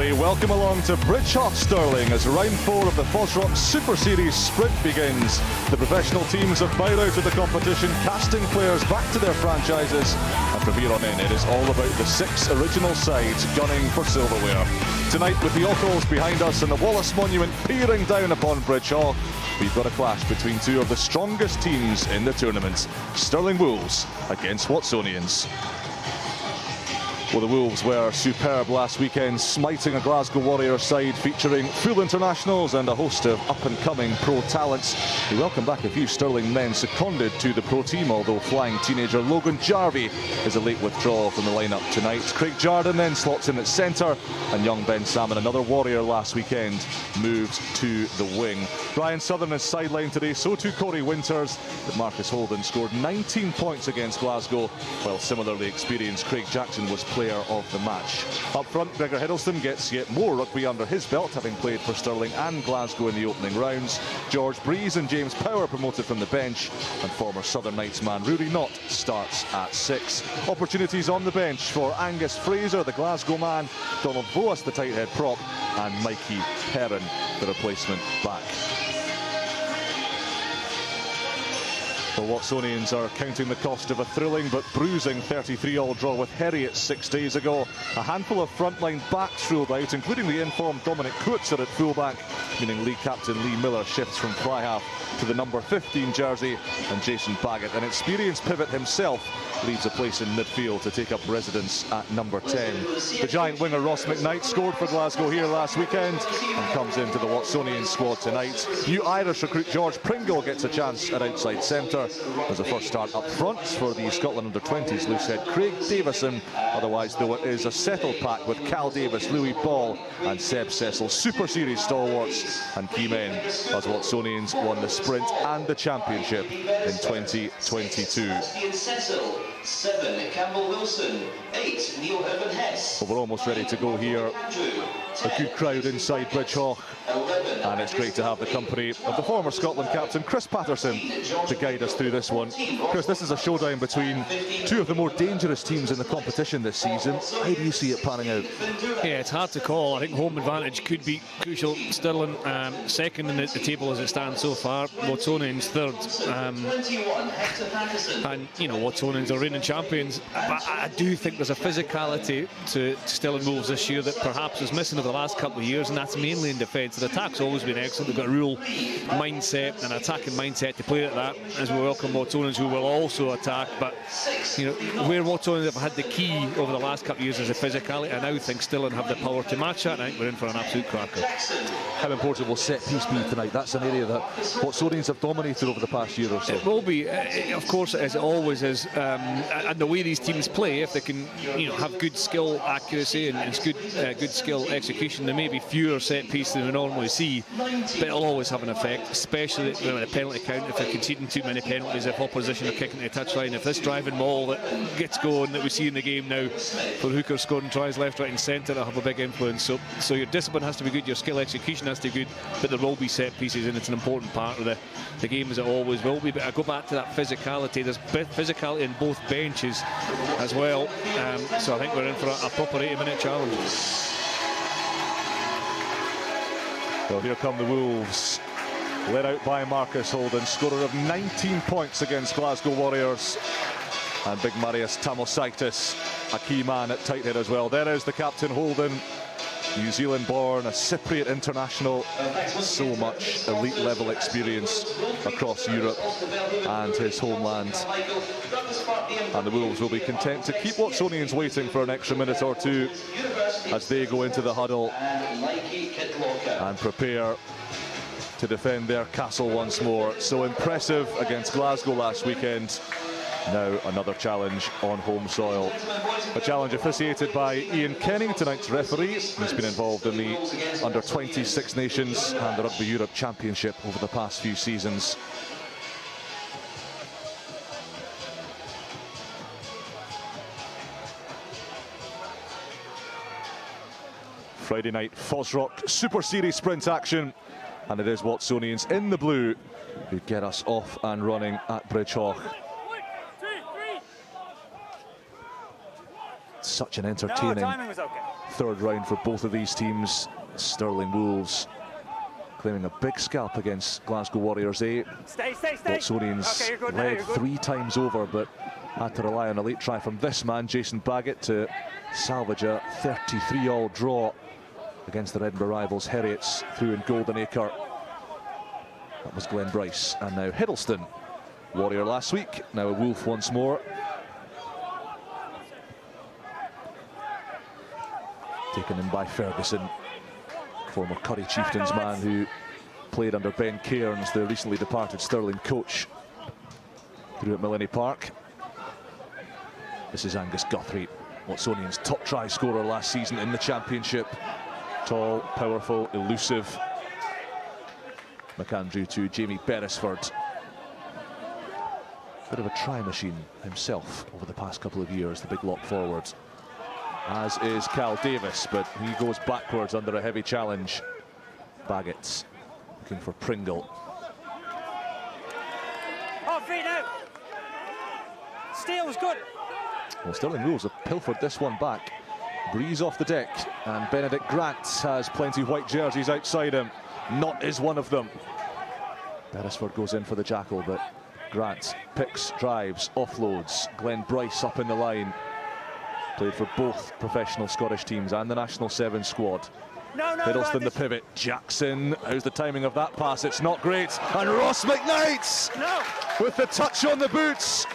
everybody, welcome along to Bridgehoff Stirling as round 4 of the FOSROC Super Series sprint begins. The professional teams have bowed out of the competition, casting players back to their franchises, and from here on in it is all about the 6 original sides gunning for silverware. Tonight, with the Ochils behind us and the Wallace Monument peering down upon Bridgehoff, we've got a clash between 2 of the strongest teams in the tournament. Stirling Wolves against Watsonians. Well, the Wolves were superb last weekend, smiting a Glasgow Warriors side featuring full internationals and a host of up-and-coming pro talents. We welcome back a few Stirling men seconded to the pro team, although flying teenager Logan Jarvie is a late withdrawal from the lineup tonight. Craig Jardine then slots in at centre, and young Ben Salmon, another Warrior last weekend, moves to the wing. Brian Southern is sidelined today, so too Corey Winters, but Marcus Holden scored 19 points against Glasgow, while similarly experienced Craig Jackson was player of the match. Up front, Gregor Hiddleston gets yet more rugby under his belt, having played for Stirling and Glasgow in the opening rounds. George Breeze and James Power promoted from the bench, and former Southern Knights man Rory Knott starts at 6. Opportunities on the bench for Angus Fraser, the Glasgow man, Donald Boas, the tight head prop, and Mikey Perrin, the replacement back. The Watsonians are counting the cost of a thrilling but bruising 33-all draw with Heriot 6 days ago. A handful of frontline backs ruled out, including the informed Dominic Coetzer at fullback, meaning League captain Lee Miller shifts from fly half to the number 15 jersey, and Jason Baggett, an experienced pivot himself, leaves a place in midfield to take up residence at number 10. The giant winger Ross McKnight scored for Glasgow here last weekend and comes into the Watsonian squad tonight. New Irish recruit George Pringle gets a chance at outside centre. There's a first start up front for the Scotland under-20s loosehead Craig Davison. Otherwise, though, it is a settled pack with Cal Davis, Louis Ball and Seb Cecil, Super Series stalwarts and key men, as Watsonians won the sprint and the championship in 2022. 7, Campbell Wilson. 8, Neil Urban Hess. Well, we're almost ready to go here. A good crowd inside Bridgehoff, and it's great to have the company of the former Scotland captain Chris Patterson to guide us through this one. Chris, this is a showdown between 2 of the more dangerous teams in the competition this season. How do you see it panning out? Yeah, it's hard to call. I think home advantage could be crucial. Stirling second in the table as it stands so far. Watsonians third. And, you know, Watsonians are reigning champions. But I do think there's a physicality to Stirling Wolves this year that perhaps is missing over the last couple of years, and that's mainly in defence. The attack's always been excellent. They've got a real mindset, an attacking mindset to play at that, as we welcome Watsonians, who will also attack. But, you know, where Watsonians have had the key over the last couple of years is the physicality, and I now think Stirling have the power to match that, and I think we're in for an absolute cracker. How important will set piece be tonight? That's an area that Watsonians have dominated over the past year or so. It will be, of course, as it always is, and the way these teams play, if they can, you know, have good skill accuracy and good skill execution, there may be fewer set pieces than we normally see, but it'll always have an effect, especially when a penalty count, if they're conceding too many penalties, if opposition are kicking the touchline, if this driving maul that gets going that we see in the game now for hookers scoring tries left, right and centre, that'll have a big influence. So your discipline has to be good, your skill execution has to be good, but there will be set pieces, and it's an important part of the game, as it always will be. But I go back to that physicality. There's physicality in both benches as well, so I think we're in for a proper 80-minute challenge. Well, here come the Wolves, led out by Marcus Holden, scorer of 19 points against Glasgow Warriors, and big Marius Tamosaitis, a key man at tight head as well. There is the captain Holden, New Zealand born, a Cypriot international, so much elite level experience across Europe and his homeland. And the Wolves will be content to keep Watsonians waiting for an extra minute or two as they go into the huddle and prepare to defend their castle once more. So impressive against Glasgow last weekend. Now another challenge on home soil. A challenge officiated by Ian Kenny, tonight's referee. He's been involved in the under-20 Six Nations and the Rugby Europe Championship over the past few seasons. Friday night FOSROC Super Series sprint action, and it is Watsonians in the blue who get us off and running at Bridgehoff. Such an entertaining third round for both of these teams. Stirling Wolves claiming a big scalp against Glasgow Warriors A. WATSONIANS led 3 times over, but had to rely on a late try from this man, Jason Baggett, to salvage a 33-all draw against their Edinburgh rivals Heriots through in Goldenacre. That was Glenn Bryce. And now Hiddleston, Warrior last week, now a Wolf once more. Taken in by Ferguson, former Curry Chieftains man who played under Ben Cairns, the recently departed Stirling coach, through at Millennium Park. This is Angus Guthrie, WATSONIANS' top try scorer last season in the championship. Tall, powerful, elusive. McAndrew to Jamie Beresford. Bit of a try machine himself over the past couple of years, the big lock forward. As is Cal Davis, but he goes backwards under a heavy challenge. Baggett's looking for Pringle. Oh, free now. Steele was good. Well, Stirling Wolves have pilfered this one back. Breeze off the deck, and Benedict Grant has plenty white jerseys outside him. Not is one of them. Beresford goes in for the jackal, but Grant picks, drives, offloads. Glenn Bryce up in the line. Played for both professional Scottish teams and the National 7 squad. Hiddleston the pivot. Jackson, how's the timing of that pass? It's not great. And Ross McKnight with the touch on the boots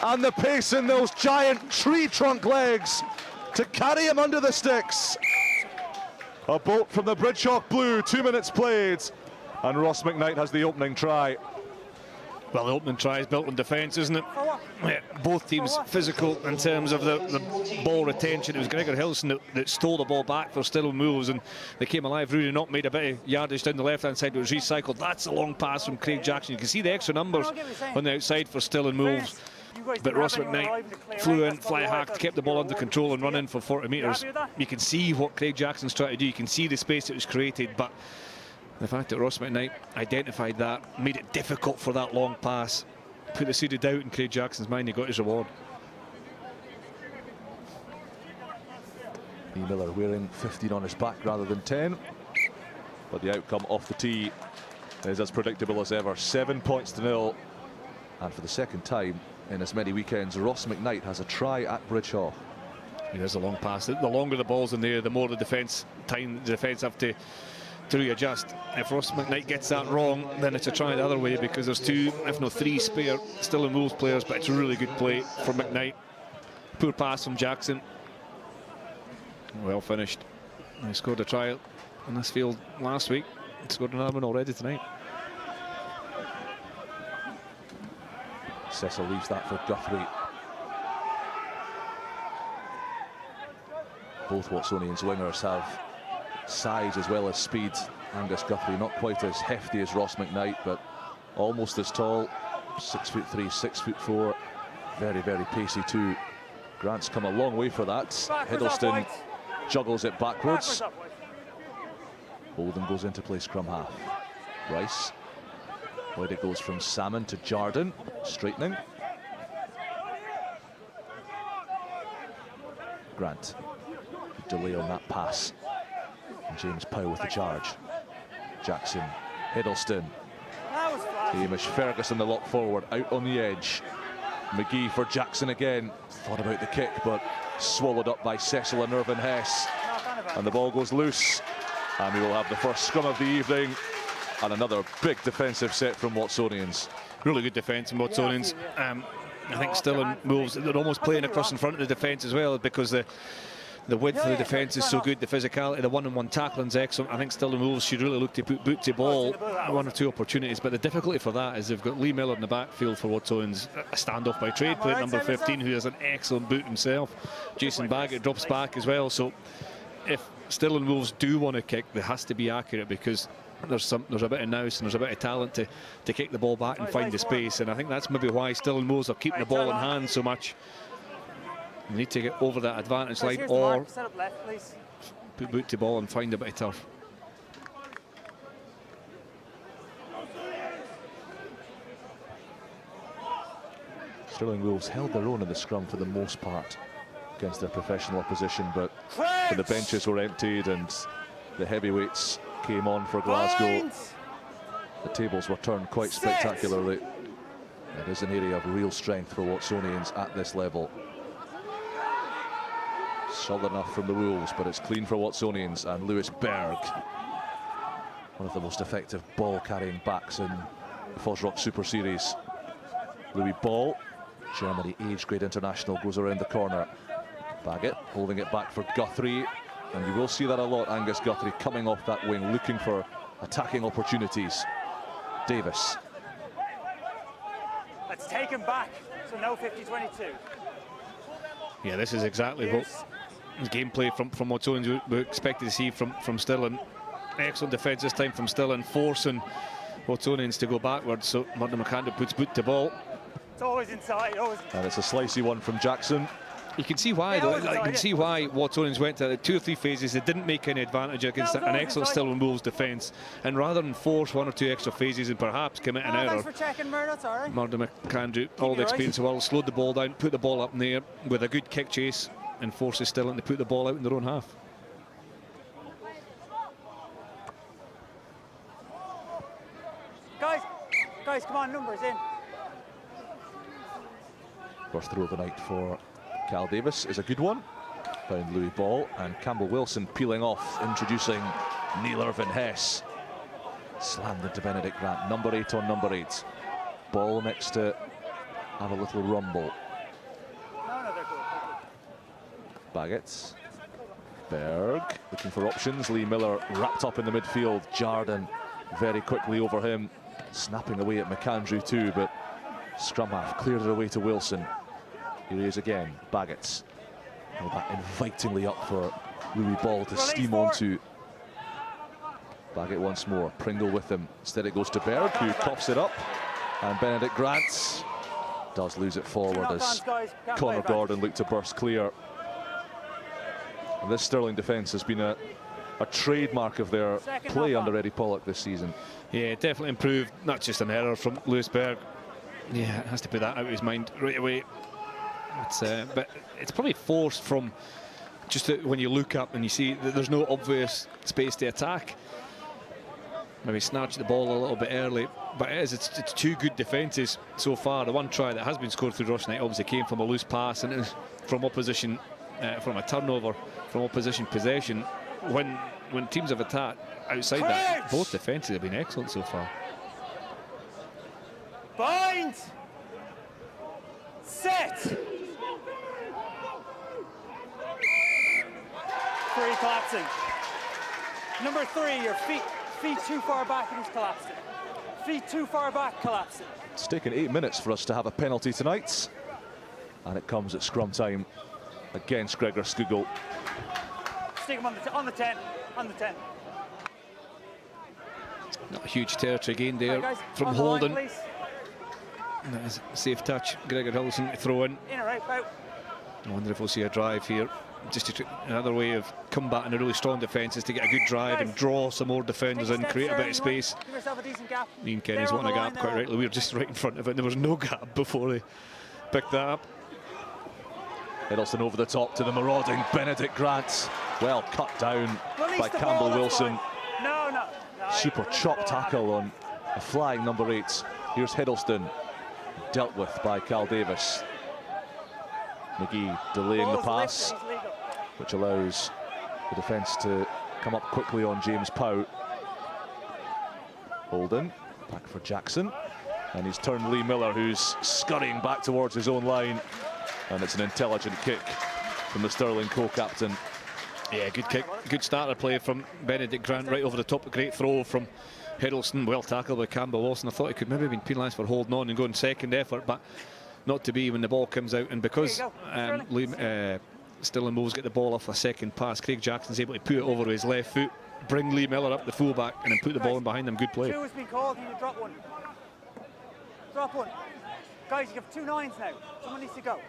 and the pace in those giant tree trunk legs to carry him under the sticks. A bolt from the Bridgehawk Blue, 2 minutes played, and Ross McKnight has the opening try. Well, the opening try is built on defence, isn't it? Yeah, both teams physical in terms of the ball retention. It was Gregor Hiddleston that stole the ball back for Stirling Wolves, and they came alive. Rooney Knott made a bit of yardage down the left-hand side. It was recycled. That's a long pass from Craig Jackson. You can see the extra numbers on the outside for Stirling Wolves. But Ross McKnight flew in, fly-hacked, kept the ball under control and run in for 40 metres. You can see what Craig Jackson's trying to do. You can see the space that was created, but the fact that Ross McKnight identified that, made it difficult for that long pass, put the seed of doubt in Craig Jackson's mind. He got his reward. Lee Miller wearing 15 on his back rather than 10. But the outcome off the tee is as predictable as ever. 7 points to 0. And for the second time in as many weekends, Ross McKnight has a try at Bridgehawk. There's a long pass. The longer the ball's in there, the more the defence have to readjust. If Ross McKnight gets that wrong, then it's a try the other way, because there's 2, if not 3 spare Stirling Wolves players, but it's a really good play for McKnight. Poor pass from Jackson. Well finished. He scored a try in this field last week. He scored another one already tonight. Cecil leaves that for Guthrie. Both WATSONIANS wingers have size as well as speed. Angus Guthrie not quite as hefty as Ross McKnight, but almost as tall. 6'3", 6'4", very, very pacey too. Grant's come a long way for that. Hiddleston juggles it backwards. Oldham goes into play scrum half. Rice. Where it goes from Salmon to Jardine, straightening. Grant, delay on that pass. And James Powell with the charge. Jackson, Hiddleston. Hamish Ferguson the lock forward, out on the edge. McGee for Jackson again. Thought about the kick, but swallowed up by Cecil and Irvin Hess. And the ball goes loose. And we will have the first scrum of the evening. And another big defensive set from WATSONIANS. Really good defence from WATSONIANS. I think Stirling Wolves, they're almost playing across in front of the defence as well, because the width of the defence is so good, the physicality, the one-on-one tackling is excellent. I think Stirling Wolves should really look to put boot to ball, 1 or 2 opportunities, but the difficulty for that is they've got Lee Miller in the backfield for WATSONIANS, a standoff by trade, plate number 15, who has an excellent boot himself. Jason Baggett drops back as well, so if Stirling Wolves do want to kick, there has to be accurate, because there's a bit of nous and there's a bit of talent to kick the ball back and find the space, and I think that's maybe why Stirling Wolves are keeping the ball in hand so much. You need to get over that advantage line or put boot to ball and find a bit of turf. Stirling Wolves held their own in the scrum for the most part against their professional opposition, but when the benches were emptied and the heavyweights came on for Glasgow. The tables were turned quite spectacularly. It is an area of real strength for Watsonians at this level. Solid enough from the Wolves, but it's clean for Watsonians. And Lewis Berg, one of the most effective ball-carrying backs in the Fosroc Super Series. Louis Ball, Germany age grade international, goes around the corner. Baggett holding it back for Guthrie, and you will see that a lot. Angus Guthrie coming off that wing, looking for attacking opportunities. Davis. Let's take him back. So no 50-22. Yeah, this is exactly what gameplay from Watsonians we expected to see from Stirling. Excellent defence this time from Stirling, forcing Watsonians to go backwards. So Murdo McAndrew puts boot to ball. It's always inside, always inside. And it's a slicey one from Jackson. You can see why, though. You can see why Watsonians went to 2 or 3 phases. They didn't make any advantage against an excellent Stirling Wolves defence. And rather than force 1 or 2 extra phases and perhaps commit an error, thanks for checking, Murdo. That's all right. Murdo McAndrew, all the experience in the world, slowed the ball down, put the ball up in the air with a good kick chase, and forces Stirling to put the ball out in their own half. Guys, come on, numbers in. First throw of the night for Cal Davis is a good one. Found Louis Ball, and Campbell Wilson peeling off, introducing Neil Irvin Hess. Slammed into Benedict Grant, number 8 on number 8. Ball next to have a little rumble. No, they're good. Baggett. Berg looking for options. Lee Miller wrapped up in the midfield. Jardine very quickly over him, snapping away at McAndrew too, but scrum half cleared it away to Wilson. Here he is again, Baggett. Held that invitingly up for Louis Ball to steam onto. Baggett once more, Pringle with him. Instead it goes to Berg, who coughs it up. And Benedict Grant does lose it forward as Connor Gordon looked to burst clear. And this Stirling defence has been a trademark of their play under Eddie Pollock this season. Yeah, definitely improved. Not just an error from Lewis Berg. Yeah, it has to put that out of his mind right away. But it's probably forced from just when you look up and you see that there's no obvious space to attack. Maybe snatch the ball a little bit early, but it's 2 good defences so far. The one try that has been scored through rush night obviously came from a loose pass, and it was from opposition, from a turnover, from opposition possession. When teams have attacked outside that, both defences have been excellent so far. Bind! Set! 3 collapsing. Number 3, your feet too far back and he's collapsing. Feet too far back, collapsing. It's taken 8 minutes for us to have a penalty tonight, and it comes at scrum time against Gregor Skugel. Stick him on the 10, on the 10. Not a huge territory gain there from Holden. That is a safe touch. Gregor Hilson to throw in. In or out, out. I wonder if we'll see a drive here. Just another way of combating a really strong defence is to get a good drive and draw some more defenders in, create a bit of space. Give yourself a decent gap. Ian Kenny's wanting a gap, quite rightly. We were just right in front of it. There was no gap before they picked that up. Hiddleston over the top to the marauding Benedict Grant. Well cut down by Campbell Wilson. No. Super chop tackle on a flying number 8. Here's Hiddleston, dealt with by Cal Davis. McGee delaying the pass, which allows the defence to come up quickly on James Pow. Holden, back for Jackson. And he's turned Lee Miller, who's scurrying back towards his own line. And it's an intelligent kick from the Stirling co-captain. Yeah, good kick, good starter play from Benedict Grant right over the top. A great throw from Hiddleston, well tackled by Campbell Wilson. I thought he could maybe have been penalised for holding on and going second effort, but not to be when the ball comes out. And because Stirling Wolves get the ball off a second pass, Craig Jackson's able to put it over his left foot, bring Lee Miller up the fullback, and then put the ball in behind them. Good play. 2 has been called, you drop 1. Drop 1. Guys, you have 2 9s now. Someone needs to go.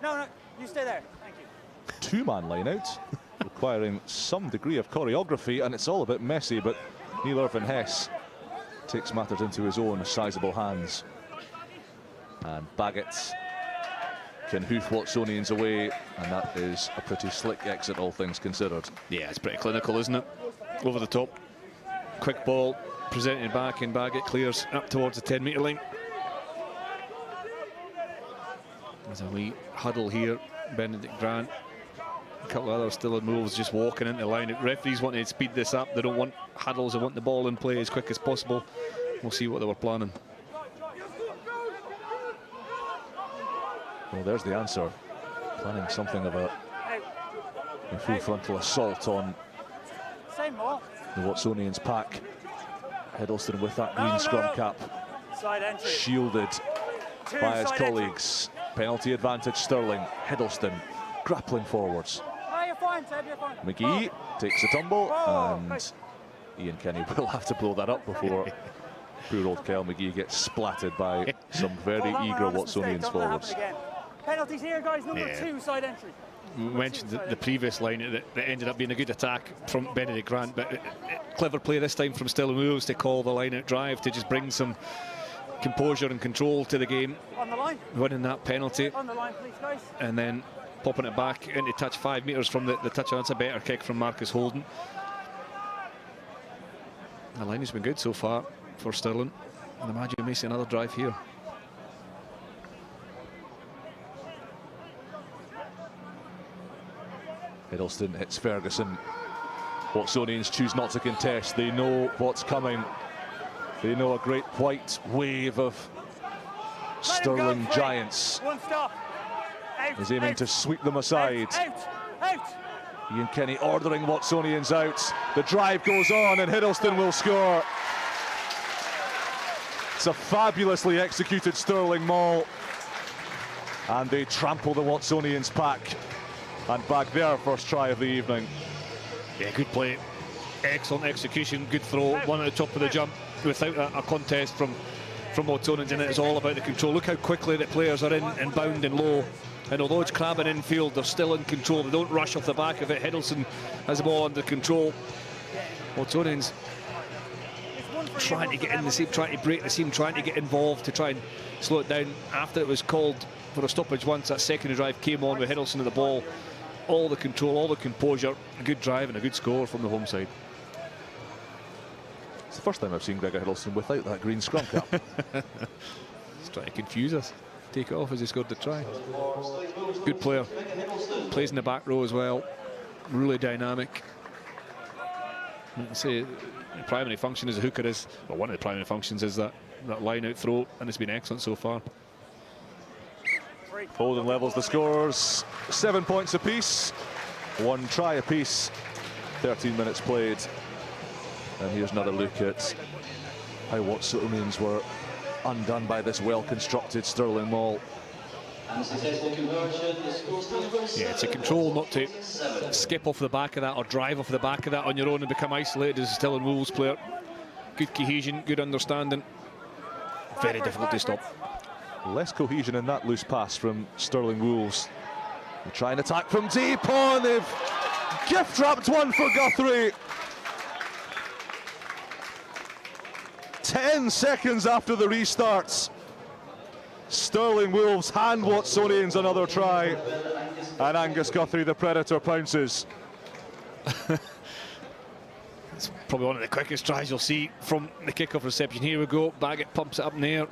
No, you stay there. Thank you. 2-man line out, requiring some degree of choreography, and it's all a bit messy, but Neil Irvin Hess takes matters into his own sizable hands. And Baggett can hoof Watsonians away, and that is a pretty slick exit, all things considered. Yeah, it's pretty clinical, isn't it? Over the top. Quick ball, presented back, and Baggett clears up towards the 10-metre line. There's a wee huddle here. Benedict Grant, a couple of others still in moves, just walking into the line. Referees want to speed this up. They don't want huddles. They want the ball in play as quick as possible. We'll see what they were planning. Well, there's the answer. Planning something of a full frontal assault on the Watsonians pack. Hiddleston with that green scrum cap, shielded by his colleagues. Penalty advantage Stirling. Hiddleston grappling forwards. McGee takes a tumble, and Ian Kenny will have to blow that up before poor old Kyle McGee gets splattered by some very eager Watsonians forwards. Penalties here, guys. Number 2, side entry. We mentioned the previous line that ended up being a good attack from Benedict Grant, but clever play this time from Stirling Wolves to call the line out drive to just bring some composure and control to the game. On the line. Winning that penalty. On the line, please, guys. And then popping it back into touch 5 metres from the touch. That's a better kick from Marcus Holden. The line has been good so far for Stirling. And imagine we may see another drive here. Hiddleston hits Ferguson. Watsonians choose not to contest. They know what's coming. They know a great white wave of Stirling giants is aiming to sweep them aside. Ian Kenny ordering Watsonians out. The drive goes on and Hiddleston will score. It's a fabulously executed Stirling maul, and they trample the Watsonians pack and bag their first try of the evening. Yeah, good play, excellent execution, good throw, one at the top of the jump without a contest from Watsonians, and it's all about the control. Look how quickly the players are in and bound and low, and although it's crabbing infield, they're still in control. They don't rush off the back of it. Hiddleston has the ball under control. Watsonians trying to get in the seam, trying to break the seam, trying to get involved to try and slow it down. After it was called for a stoppage once, that second drive came on with Hiddleston at the ball. All the control, all the composure, a good drive and a good score from the home side. It's the first time I've seen Gregor Hiddleston without that green scrum cap. He's trying to confuse us. Take it off as he scored the try. Good player. Plays in the back row as well. Really dynamic. Say the primary function as a hooker is, well, one of the primary functions is that line out throw, and it's been excellent so far. Holden levels the scores, 7 points apiece, 1 try apiece, 13 minutes played. And here's another look at how Watsonians were undone by this well-constructed Stirling maul. And successful conversion, the score still goes Yeah, it's a control not to skip off the back of that or drive off the back of that on your own and become isolated as a Stirling Wolves player. Good cohesion, good understanding. Very difficult to stop. Less cohesion in that loose pass from Stirling Wolves. They try and attack from deep on. They've gift-wrapped one for Guthrie. 10 seconds after the restarts, Stirling Wolves hand Watsonians another try, and Angus Guthrie, the Predator, pounces. It's probably one of the quickest tries you'll see from the kickoff reception. Here we go, Baggett pumps it up in the air,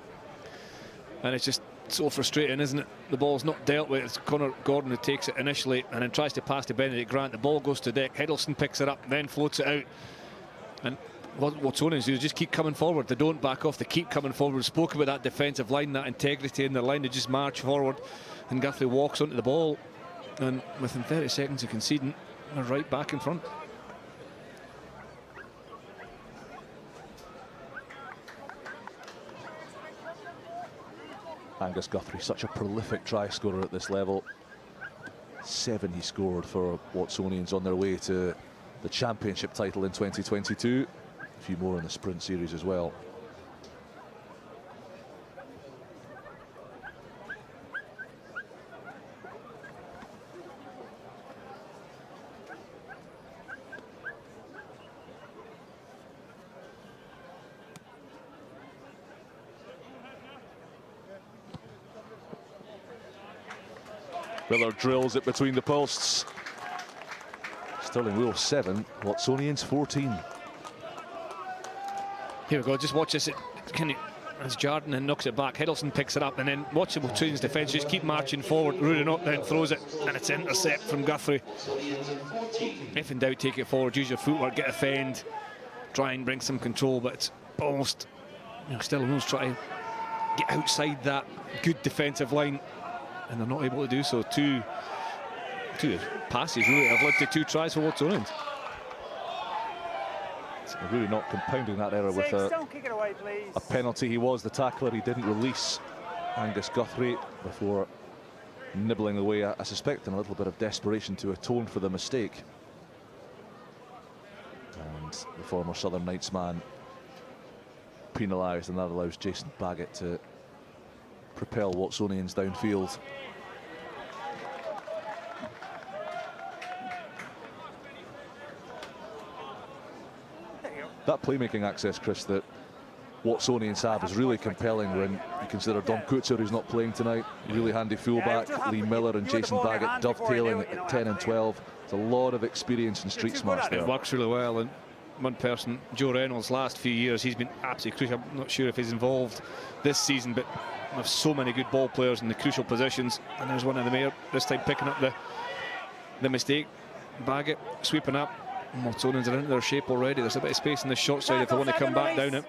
and it's just so frustrating, isn't it? The ball's not dealt with. It's Connor Gordon who takes it initially and then tries to pass to Benedict Grant. The ball goes to deck. Hiddleston picks it up, then floats it out. And Watsonians do just keep coming forward. They don't back off. They keep coming forward. We spoke about that defensive line, that integrity in their line. They just march forward, and Guthrie walks onto the ball, and within 30 seconds of conceding, they're right back in front. Angus Guthrie, such a prolific try scorer at this level. 7 he scored for Watsonians on their way to the championship title in 2022. A few more in the sprint series as well. Miller drills it between the posts. Stirling Wolves 7, WATSONIANS 14. Here we go, just watch this. As Jardine then knocks it back, Hiddleston picks it up, and then watch the WATSONIANS defence just keep marching forward. Rooney up, then throws it, and it's an intercept from Guthrie. If in doubt, take it forward, use your footwork, get a fend, try and bring some control, but it's almost, Stirling Wolves try to get outside that good defensive line, and they're not able to do so. Two passes really have led to 2 tries for WATSONIANS. Really not compounding that error with Don't kick it away, please. a penalty. He was the tackler. He didn't release Angus Guthrie before nibbling away, I suspect, in a little bit of desperation to atone for the mistake. And the former Southern Knights man penalised, and that allows Jason Baggett to propel WATSONIANS downfield. That playmaking access, Chris, that WATSONIANS have is really compelling when you consider Dom Kutzer, who's not playing tonight. Really handy fullback. Lee Miller and Jason Baggett dovetailing at 10 and 12. There's a lot of experience and street smarts there. It works really well, and one person, Joe Reynolds, last few years, he's been absolutely crucial. I'm not sure if he's involved this season, but there's so many good ball players in the crucial positions, and there's one of them here, this time picking up the mistake. Baggett sweeping up. WATSONIANS are into their shape already. There's a bit of space on the short side if they want to come back down it.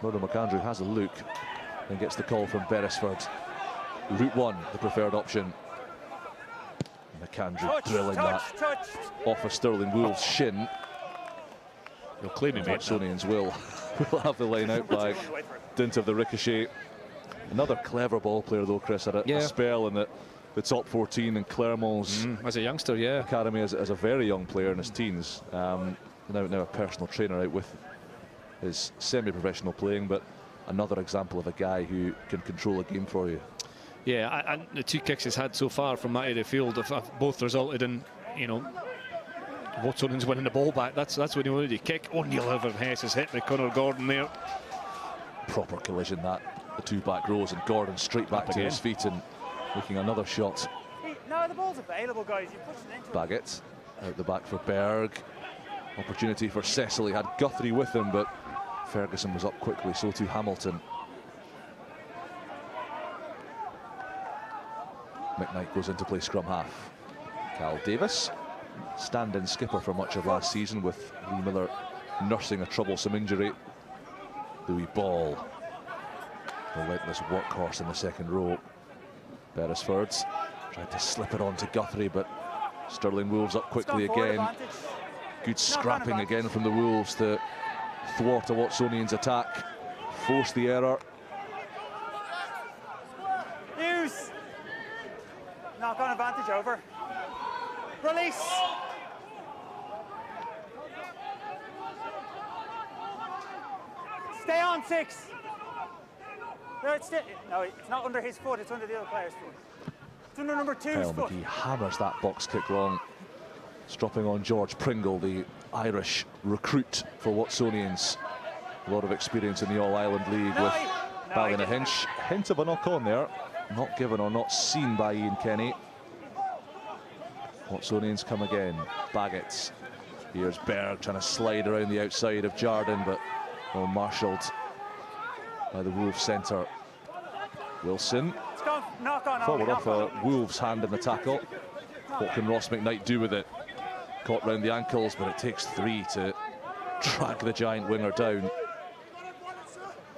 Murdo McAndrew has a look and gets the call from Beresford. Route 1, the preferred option. McAndrew drilling that off a Stirling Wolves shin. He'll claim him, WATSONIANS will have the line out by dint of the ricochet. Another clever ball player though, Chris, had a spell in the top 14 in Clermont's as a youngster, academy as a very young player in his teens. Now a personal trainer out with his semi-professional playing, but another example of a guy who can control a game for you. Yeah, and the 2 kicks he's had so far from that area of the field have both resulted in, WATSONIANS winning the ball back. That's when he wanted to kick. O'Neill Hess has hit the Connor Gordon there. Proper collision that, the 2 back rows, and Gordon straight back to his feet and making another shot. No, the ball's available, guys. You push it into Baggett out the back for Berg. Opportunity for Cecil. He had Guthrie with him, but Ferguson was up quickly, so too Hamilton. McKnight goes into play scrum half. Cal Davis, stand-in skipper for much of last season, with Lee Miller nursing a troublesome injury. Louis Ball, relentless workhorse in the second row. Beresford tried to slip it on to Guthrie, but Stirling Wolves up quickly again. Good scrapping again from the Wolves to thwart a WATSONIANS attack, force the error. Use. Knock on advantage over. Release. Stay on 6. No, it's not under his foot, it's under the other player's foot. It's under number 2's foot. McGee hammers that box kick long, stropping on George Pringle, the Irish recruit for WATSONIANS. A lot of experience in the All-Ireland League with Ballynahinch. Hint of a knock-on there, not given or not seen by Ian Kenny. WATSONIANS come again. Baggett. Here's Berg trying to slide around the outside of Jardine, but well marshalled by the Wolves centre. Wilson forward off a Wolves hand in the tackle. What can Ross McKnight do with it? Caught round the ankles, but it takes 3 to drag the giant winger down.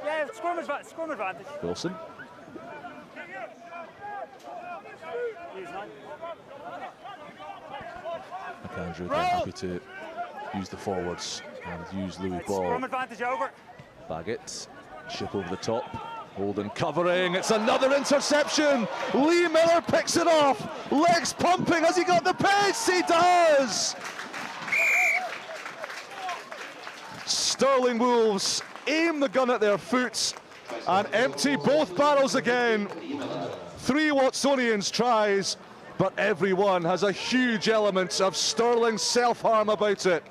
Yeah, scrum advantage. Wilson. McAndrew again happy to use the forwards and use Louis Ball. Scrum advantage over. Baggett, chip over the top. Holden covering, it's another interception. Lee Miller picks it off. Legs pumping, has he got the pace? He does! Stirling Wolves aim the gun at their foot and empty both barrels again. 3 WATSONIANS tries, but every one has a huge element of Stirling self-harm about it.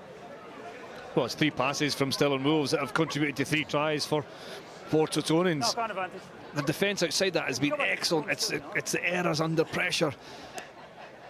Well, it's 3 passes from Stirling Wolves that have contributed to 3 tries for for WATSONIANS. Knock on advantage. The defence outside that has been excellent. It's the errors under pressure.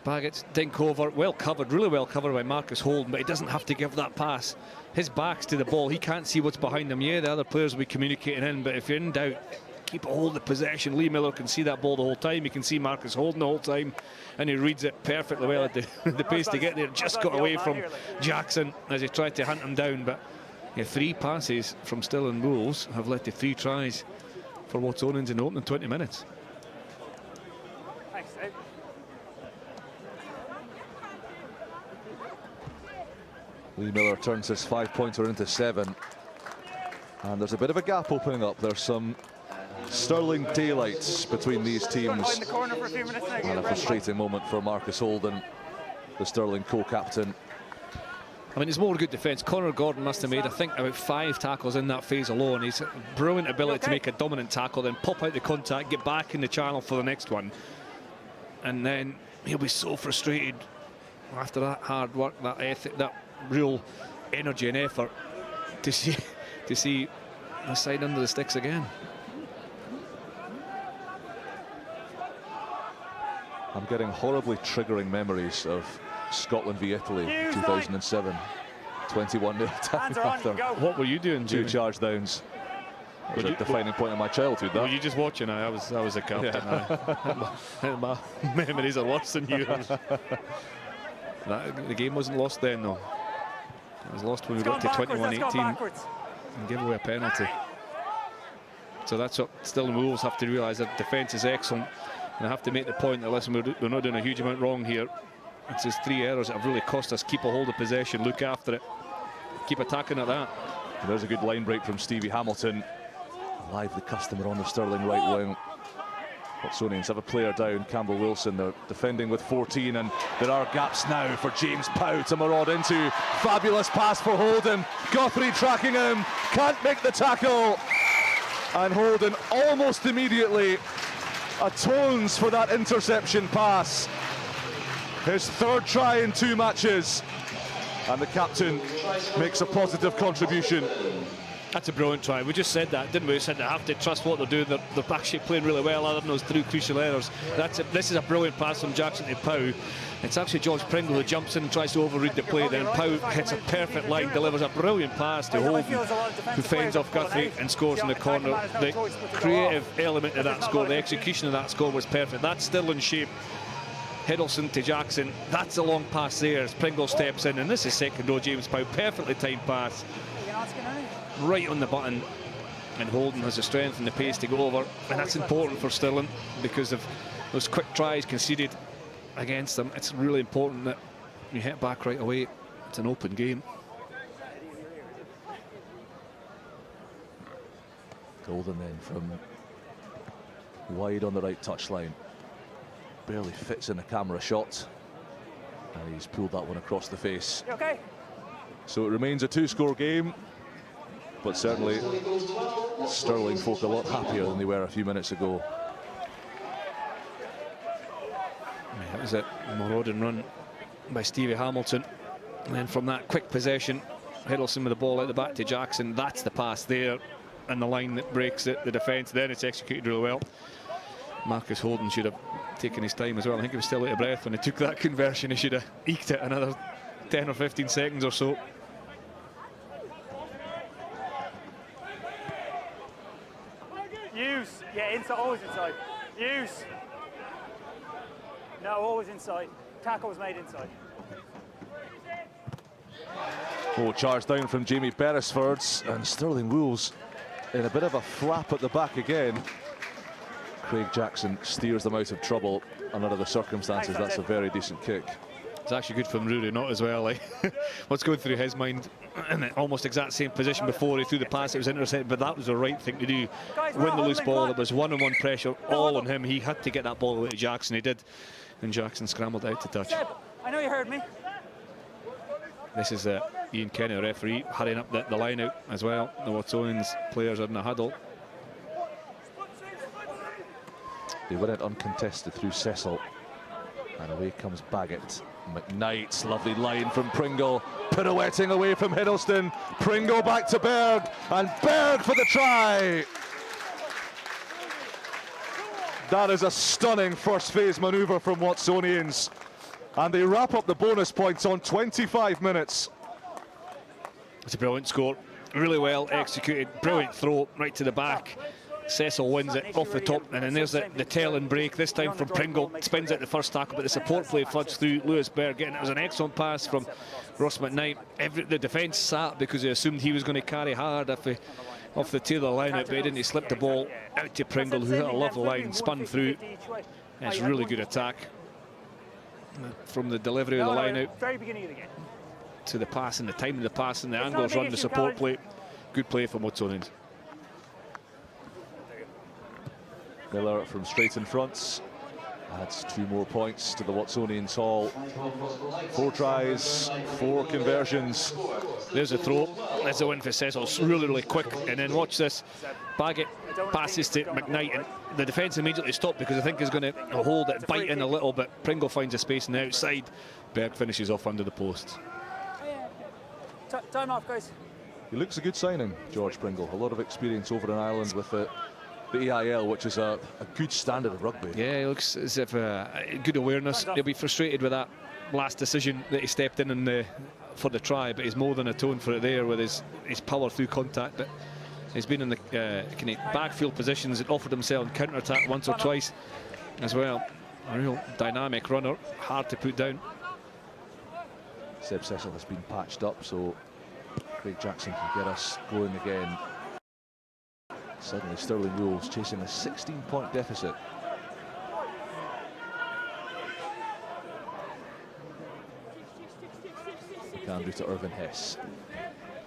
Baggett's dink over, well covered, really well covered by Marcus Holden, but he doesn't have to give that pass. His back's to the ball, he can't see what's behind him. Yeah, the other players will be communicating in, but if you're in doubt, keep a hold of possession. Lee Miller can see that ball the whole time, he can see Marcus Holden the whole time, and he reads it perfectly well at the pace to get there. Just got away from Jackson as he tried to hunt him down, but yeah, 3 passes from Stirling Wolves have led to 3 tries for WATSONIANS in the opening 20 minutes. Thanks, Dave. Lee Miller turns his 5-pointer into 7. And there's a bit of a gap opening up. There's some Stirling daylights between these teams. In the corner for a few minutes now. And a frustrating moment for Marcus Holden, the Stirling co-captain. I mean, it's more good defence. Connor Gordon must have made, I think, about 5 tackles in that phase alone. He's a brilliant ability to make a dominant tackle, then pop out the contact, get back in the channel for the next one. And then he'll be so frustrated after that hard work, that ethic, that real energy and effort to see the side under the sticks again. I'm getting horribly triggering memories of Scotland v Italy 2007. 21-0 time after What were you doing, 2 charge downs. It was a defining point of my childhood. Were you just watching? I was a captain. Yeah. My memories are worse than yours. The game wasn't lost then, though. It was lost when we got to 21-18 and gave away a penalty. So that's what Stirling Wolves have to realise. Their defence is excellent, and I have to make the point that, listen, we're not doing a huge amount wrong here. It's just 3 errors that have really cost us. Keep a hold of possession, look after it, keep attacking at that. And there's a good line break from Stevie Hamilton. Lively customer on the Stirling right wing. WATSONIANS have a player down, Campbell Wilson. They're defending with 14, and there are gaps now for James Pow to maraud into. Fabulous pass for Holden. Guthrie tracking him, can't make the tackle. And Holden almost immediately atones for that interception pass. His 3rd try in 2 matches. And the captain makes a positive contribution. That's a brilliant try. We just said that, didn't we? We said they have to trust what they're doing. They're actually playing really well, other than those 3 crucial errors. This is a brilliant pass from Jackson to Pow. It's actually George Pringle who jumps in and tries to overread the play. Then Pow hits a perfect line, delivers a brilliant pass to Holden, who fends off Guthrie and scores in the corner. The creative element of that score, the execution of that score was perfect. That's still in shape. Hiddleston to Jackson, that's a long pass there as Pringle steps in, and this is second row James Pow, perfectly timed pass, right on the button, and Holden has the strength and the pace to go over, and that's important for Stirling because of those quick tries conceded against them. It's really important that you hit back right away. It's an open game. Golden then from wide on the right touchline. Barely fits in the camera shot. And he's pulled that one across the face. You okay? So it remains a 2-score game. But certainly Stirling folk a lot happier than they were a few minutes ago. That was a marauding run by Stevie Hamilton. And then from that quick possession, Hiddleston with the ball out the back to Jackson. That's the pass there, and the line that breaks it, the defence. Then it's executed really well. Marcus Holden should have taken his time as well. I think he was still out of breath when he took that conversion. He should have eked it another 10 or 15 seconds or so. Use. Yeah, inside, always inside. Use. No, always inside. Tackle was made inside. Oh, charge down from Jamie Beresford, and Stirling Wolves in a bit of a flap at the back again. Craig Jackson steers them out of trouble, and under the circumstances, that's a very decent kick. It's actually good from Rory, not as well. What's going through his mind? In the almost exact same position before he threw the pass, it was intercepted, but that was the right thing to do. Win the loose ball, it was one-on-one pressure, all on him. He had to get that ball away to Jackson, he did, and Jackson scrambled out to touch. I know you heard me. This is Ian Kenny, the referee, hurrying up the line out as well. The WATSONIANS players are in a huddle. They win it uncontested through Cecil. And away comes Baggett. McKnight's lovely line from Pringle, pirouetting away from Hiddleston. Pringle back to Berg, and Berg for the try. That is a stunning first phase manoeuvre from Watsonians, and they wrap up the bonus points on 25 minutes. It's a brilliant score, really well executed, brilliant throw right to the back. Cecil wins it off the top, and then there's the tail-end break, this time from Pringle. Spins out the first tackle, but the support play floods through. Lewis Berg getting it. It was an excellent pass from Ross McKnight. The defence sat because they assumed he was going to carry hard off the tail of the line out, but he didn't. He slipped the ball out to Pringle, who hit a lovely line, spun through. And it's really good attack from the delivery of the line out to the pass, and the time of the pass, and the angles run, the support play. Good play from Watsonians. Miller from straight in front adds 2 more points to the Watsonians haul. 4 tries, 4 conversions. There's a throw, there's a win for Cecil. It's really, really quick. And then watch this. Baggett passes to McKnight, and the defence immediately stopped because I think he's going to hold it, bite in a little bit. Pringle finds a space on the outside. Berg finishes off under the post. Time off, guys. He looks a good signing, George Pringle. A lot of experience over in Ireland with the EIL, which is a good standard of rugby. Yeah, he looks as if good awareness. He'll be frustrated with that last decision that he stepped in for the try, but he's more than atoned for it there with his power through contact. But he's been in the kind of backfield positions and offered himself counter-attack once or twice as well. A real dynamic runner, hard to put down. Seb Cecil has been patched up, so Craig Jackson can get us going again. Suddenly Stirling Wolves chasing a 16-point deficit. Andrew to Irvin Hess,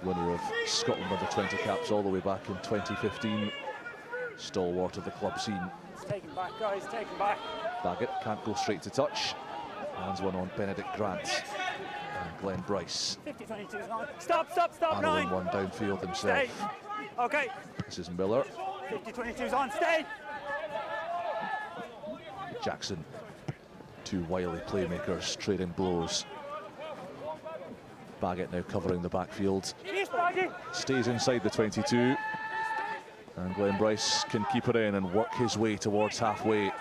winner of Scotland under-20 caps all the way back in 2015. Stalwart of the club scene. Taken back, guys, taken back. Baggett can't go straight to touch. Hands one on Benedict Grant. And Glenn Bryce. 50-22 is on. Stop, Arrowing 9. one downfield himself. Stay. Okay. This is Miller. 50-22 is on, stay. Jackson. 2 wily playmakers trading blows. Baggett now covering the backfield. Stays inside the 22. And Glenn Bryce can keep it in and work his way towards halfway.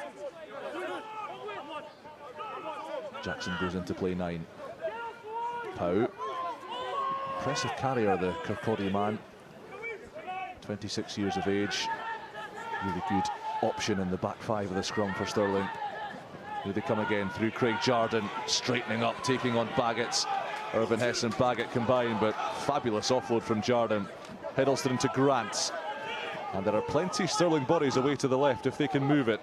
Jackson goes into play 9. Pow. Impressive carrier, the Kirkcaldy man. 26 years of age. Really good option in the back 5 of the scrum for Stirling. Here they come again through Craig Jardine, straightening up, taking on Baggett. Irvin Hess and Baggett combined, but fabulous offload from Jardine. Hiddleston to Grant. And there are plenty Stirling bodies away to the left if they can move it.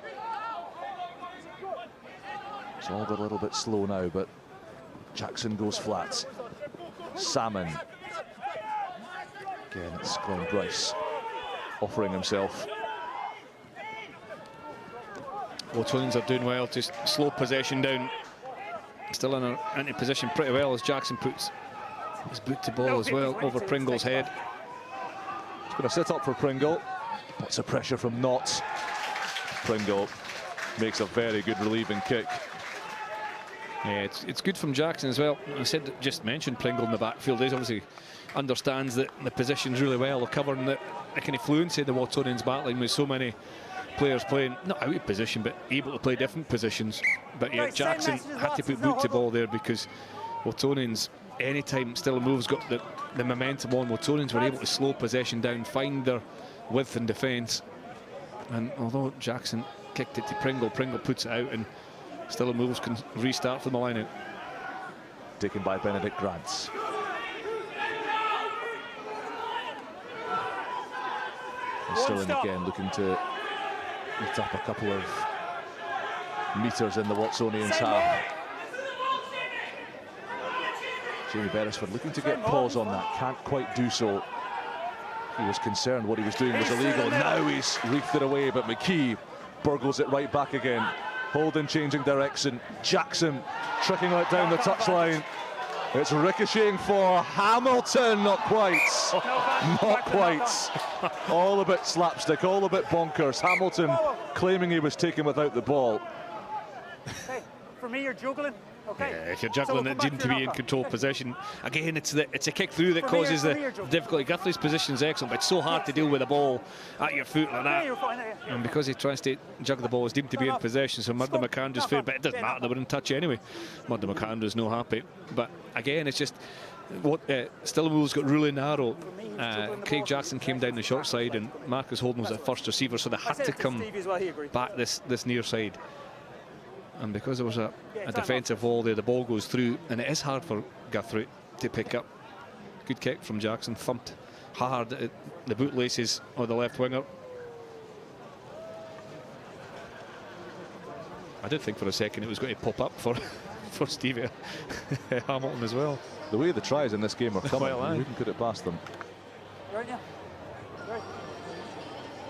It's all got a little bit slow now, but Jackson goes flat. Salmon. Again, it's Glenn Bryce offering himself. Watsonians are doing well to slow possession down. Still into position pretty well as Jackson puts his boot to ball as well over Pringle's head. It's going to set up for Pringle. Lots of pressure from Knott. Pringle makes a very good relieving kick. Yeah, it's good from Jackson as well. I just mentioned Pringle in the backfield. He obviously understands that the positions really well, covering the kind of fluency of the Watsonians battling with so many players playing, not out of position, but able to play different positions. But yeah, Jackson had to put boot to ball there because Watsonians, anytime Stirling Wolves got the momentum on, Watsonians were able to slow possession down, find their width in defence. And although Jackson kicked it to Pringle, Pringle puts it out, and Stirling Wolves can restart from the line out. Taken by Benedict Grant. And Stirling again looking to eat up a couple of metres in the Watsonians half. Jamie Beresford looking to get pause on that, can't quite do so. He was concerned what he was doing was illegal. Now he's reefed it away, but McKee burgles it right back again. Holden changing direction. Jackson tricking it down the touchline. It's ricocheting for Hamilton, not quite. Not quite. All a bit slapstick, all a bit bonkers. Hamilton claiming he was taken without the ball. Hey, For me, you're juggling. Okay. Yeah, if you're So juggling, we'll it come didn't back to be your in knockout. control possession. Again, it's a kick through that causes the difficulty. Guthrie's position is excellent, but it's so hard to deal with the ball at your foot like Yeah, that. you're fine there. Yeah. And because he tries to juggle the ball, is deemed to be in possession, so Murdo McAndrew's fair, but it doesn't matter, they were in touch anyway. Murdo McAndrew's no happy. But again, it's just what Stirling Wolves got really narrow. Craig Jackson came down the short side and Marcus Holden was the first receiver, so they had to come back this near side. And because there was a defensive wall there, the ball goes through, and it is hard for Guthrie to pick up. Good kick from Jackson, thumped hard at the bootlaces of the left winger. I did think for a second it was going to pop up for Stevie Hamilton as well. The way the tries in this game are coming, Quite you wouldn't put it past them. Right, yeah. Right.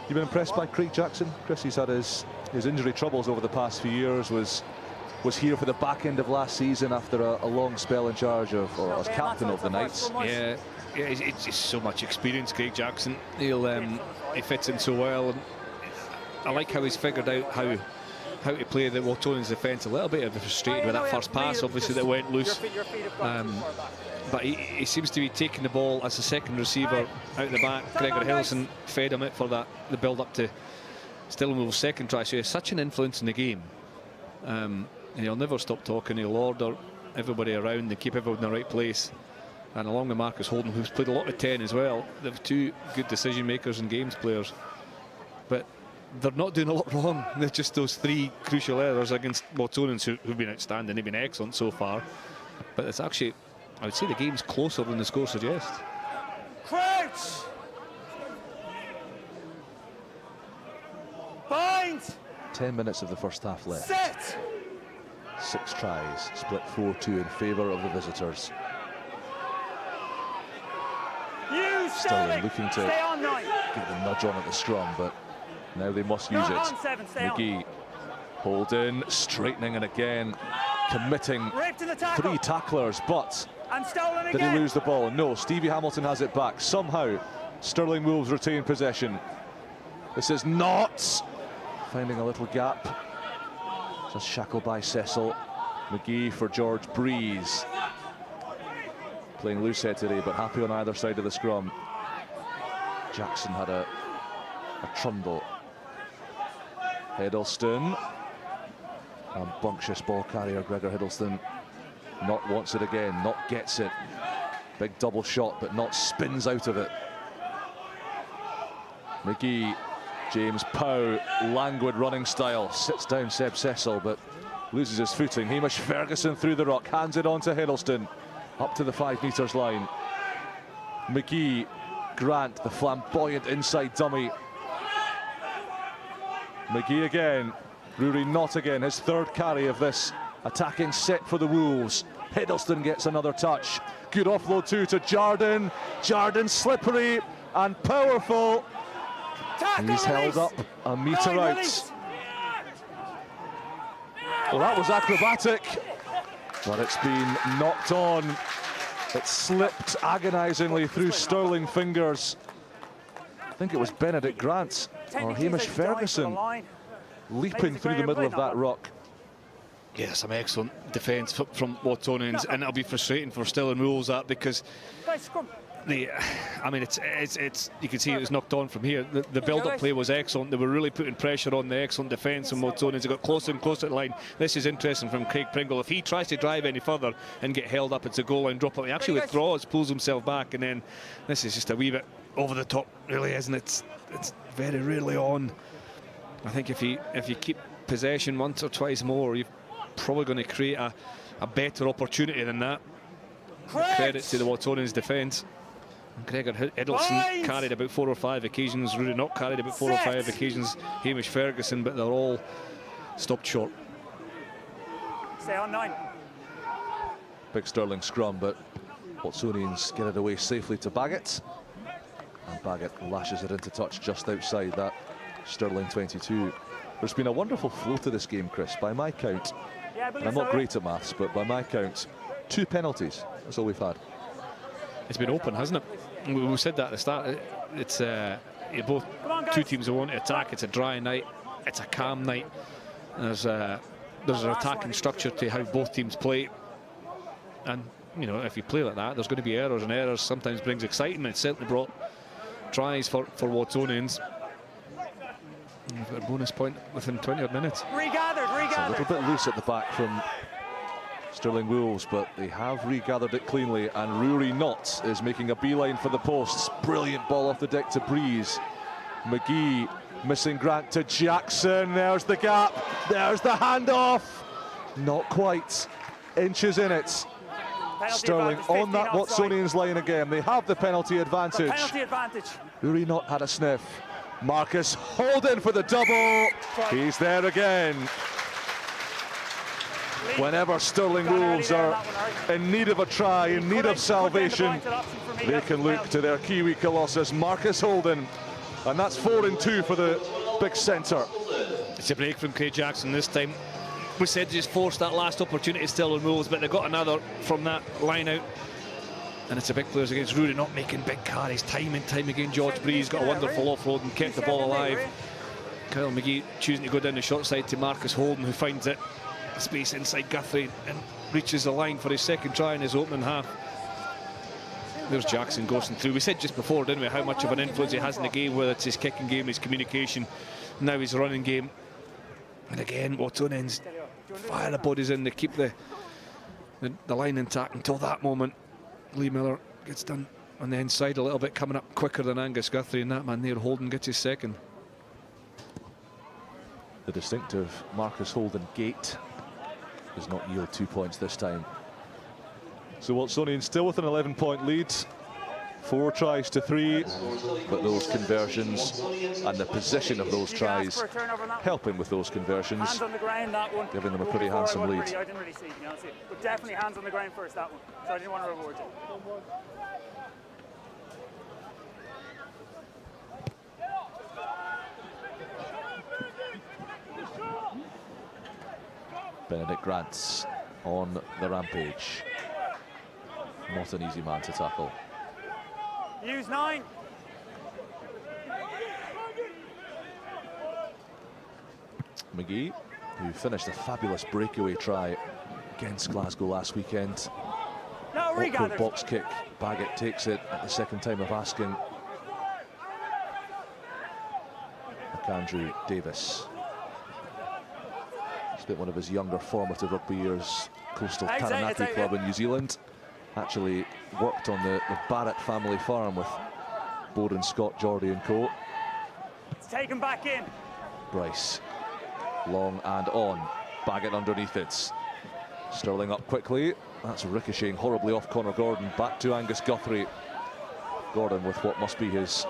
You've been impressed by Craig Jackson, Chris? He's had his injury troubles over the past few years. Was here for the back end of last season after a long spell in charge of, or as captain of the Knights. Yeah, it's just so much experience, Craig Jackson. He fits in so well, and I like how he's figured out how to play the Waltonians defence. A little bit frustrated with that first pass, obviously, that went loose. But he seems to be taking the ball as a second receiver out the back. Gregor Hillson fed him it for the build-up to Stirling Wolves' second try. So he has such an influence in the game. And he'll never stop talking. He'll order everybody around and keep everyone in the right place. And along with Marcus Holden, who's played a lot of 10 as well, they've two good decision makers and games players. But they're not doing a lot wrong. They're just those three crucial errors against Waltonians who've been outstanding. They've been excellent so far. But it's actually, I would say the game's closer than the score suggests. Crouch! Bind! 10 minutes of the first half left. Set! 6 tries, split 4-2 in favour of the visitors. You, Stirling looking to Stay on 9. get the nudge on at the scrum, but now they must use Not it. on 7, stay McGee, Holden, straightening, and again committing Ripped in the tackle. 3 tacklers, but And stolen did again. he lose the ball? No, Stevie Hamilton has it back. Somehow, Stirling Wolves retain possession. This is not finding a little gap. Just shackled by Cecil. McGee for George Breeze. Playing loose head today, but happy on either side of the scrum. Jackson had a trundle. Hiddleston. And bunctious ball carrier Gregor Hiddleston. Not wants it again, not gets it. Big double shot, but not spins out of it. McGee, James Pow, languid running style, sits down Seb Cecil, but loses his footing. Hamish Ferguson through the ruck, hands it on to Hiddleston, up to the 5 metres line. McGee, Grant, the flamboyant inside dummy. McGee again, Rory not again, his 3rd carry of this attacking set for the Wolves. Hiddleston gets another touch. Good offload too to Jardine. Jardine slippery and powerful. Tackle, He's held up a metre out. Well, that was acrobatic, but it's been knocked on. It slipped agonisingly through Stirling fingers. I think it was Benedict Grant or Hamish Ferguson leaping through the middle of that ruck. Yeah, some excellent defence from Waltonians, and it'll be frustrating for Stirling Wolves that because I mean, it's you can see it was knocked on from here. The build-up play was excellent. They were really putting pressure on the excellent defence from Waltonians. They got closer and closer to the line. This is interesting from Craig Pringle. If he tries to drive any further and get held up, it's a goal line drop up. He actually withdraws, pulls himself back, and then this is just a wee bit over the top, really, isn't it? It's very rarely on. I think if you keep possession once or twice more, you're probably going to create a better opportunity than that. Credit to the Waltonians defence. Gregor Hiddleston carried about 4 or 5 occasions. Rory not carried about 4 or 5 occasions. Hamish Ferguson, but they're all stopped short. Stay on 9. Big Stirling scrum, but Watsonians get it away safely to Baggett. And Baggett lashes it into touch just outside that Stirling 22. There's been a wonderful flow to this game, Chris. By my count, and I'm not great at maths, but by my count, 2 penalties. That's all we've had. It's been open, hasn't it? We said that at the start. It's two teams who want to attack. It's a dry night. It's a calm night. There's there's an attacking structure to how both teams play. And, you know, if you play like that, there's going to be errors, and errors sometimes brings excitement. It certainly brought tries for WATSONIANS. We've got a bonus point within 20 odd minutes. Regathered. It's a little bit loose at the back from Stirling Wolves, but they have regathered it cleanly, and Rory Knott is making a beeline for the posts. Brilliant ball off the deck to Breeze. McGee missing Grant to Jackson. There's the gap. There's the handoff. Not quite. Inches in it. Penalty Stirling advantage, on that 15 offside. WATSONIANS line again. They have the penalty advantage. Penalty advantage. Rory Knott had a sniff. Marcus Holden for the double. He's there again. Whenever Stirling Wolves are in need of a try, in need of salvation, they can look to their Kiwi Colossus, Marcus Holden. And that's 4-2 for the big centre. It's a break from Craig Jackson this time. We said just forced that last opportunity still on Wolves, but they got another from that line out. And it's a big players against Rory, not making big carries time and time again. George Breeze got a wonderful offload and kept the ball alive. Kyle McGee choosing to go down the short side to Marcus Holden, who finds it. Space inside Guthrie and reaches the line for his second try in his opening half. There's Jackson ghosting through. We said just before, didn't we, how much of an influence he has in the game, whether it's his kicking game, his communication, now his running game. And again, WATSONIANS fire the bodies in, they keep the line intact until that moment. Lee Miller gets done on the inside a little bit, coming up quicker than Angus Guthrie, and that man there, Holden, gets his second. The distinctive Marcus Holden gate does not yield 2 points this time. So WATSONIANS still with an 11-point lead. 4 tries to 3, but those conversions and the position of those tries helping with those conversions, Hands on the ground, that one. giving them a pretty handsome lead. I didn't really see, to be honest with you. But definitely hands on the ground first, that one. So I didn't want to reward you. Benedict Grants on the rampage. Not an easy man to tackle. Use 9. McGee, who finished a fabulous breakaway try against Glasgow last weekend. No, Awkward regathered. box kick. Baggett takes it at the second time of asking. McAndrew Davis. Spent one of his younger formative rugby years, Coastal Taranaki Club in New Zealand. Actually worked on the Barrett family farm with Bowden, Scott, Geordie and co. It's taken back in. Bryce, long and on. Baggett underneath it. Stirling up quickly. That's ricocheting horribly off Connor Gordon. Back to Angus Guthrie. Gordon with what must be his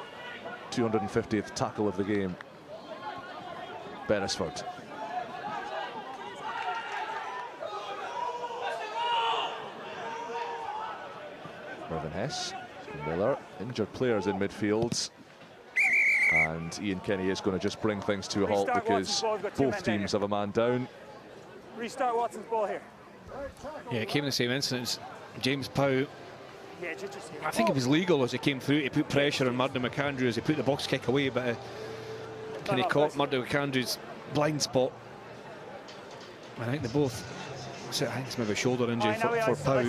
250th tackle of the game. Beresford. Mervyn Hess, Miller, injured players in midfield, and Ian Kenny is going to just bring things to a halt because both teams have a man down. Restart Watson's ball here. Yeah, it came in the same instance. James Powell, Yeah, just I think it was legal as he came through to put pressure on Murdo McAndrew as he put the box kick away, but Kenny caught Murdo McAndrew's blind spot. I think they both. I think it's maybe a shoulder injury for Powell.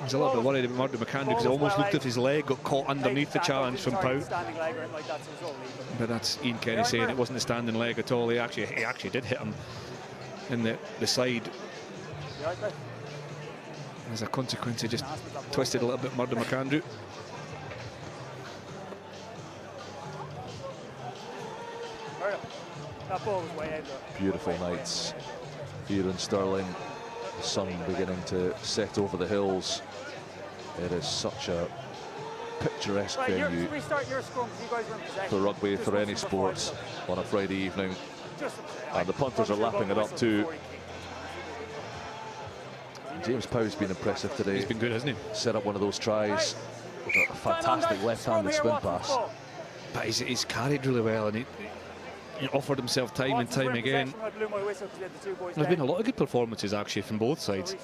He's a little bit worried about Murdo McAndrew because he almost looked at his leg, got caught underneath the challenge from Powell. But that's Ian Kenny saying it wasn't a standing leg at all. He actually did hit him in the side. As a consequence, he just twisted a little bit Murdo McAndrew. That ball was way out though. Beautiful nights here in Stirling. The sun beginning to set over the hills. It is such a picturesque venue for rugby, for any sport on a Friday evening. And the punters are lapping it up too. James Powell's been impressive today. He's been good, hasn't he? Set up one of those tries with a fantastic left-handed spin pass. But he's carried really well, and he offered himself time and time again. There's been a lot of good performances actually from both sides.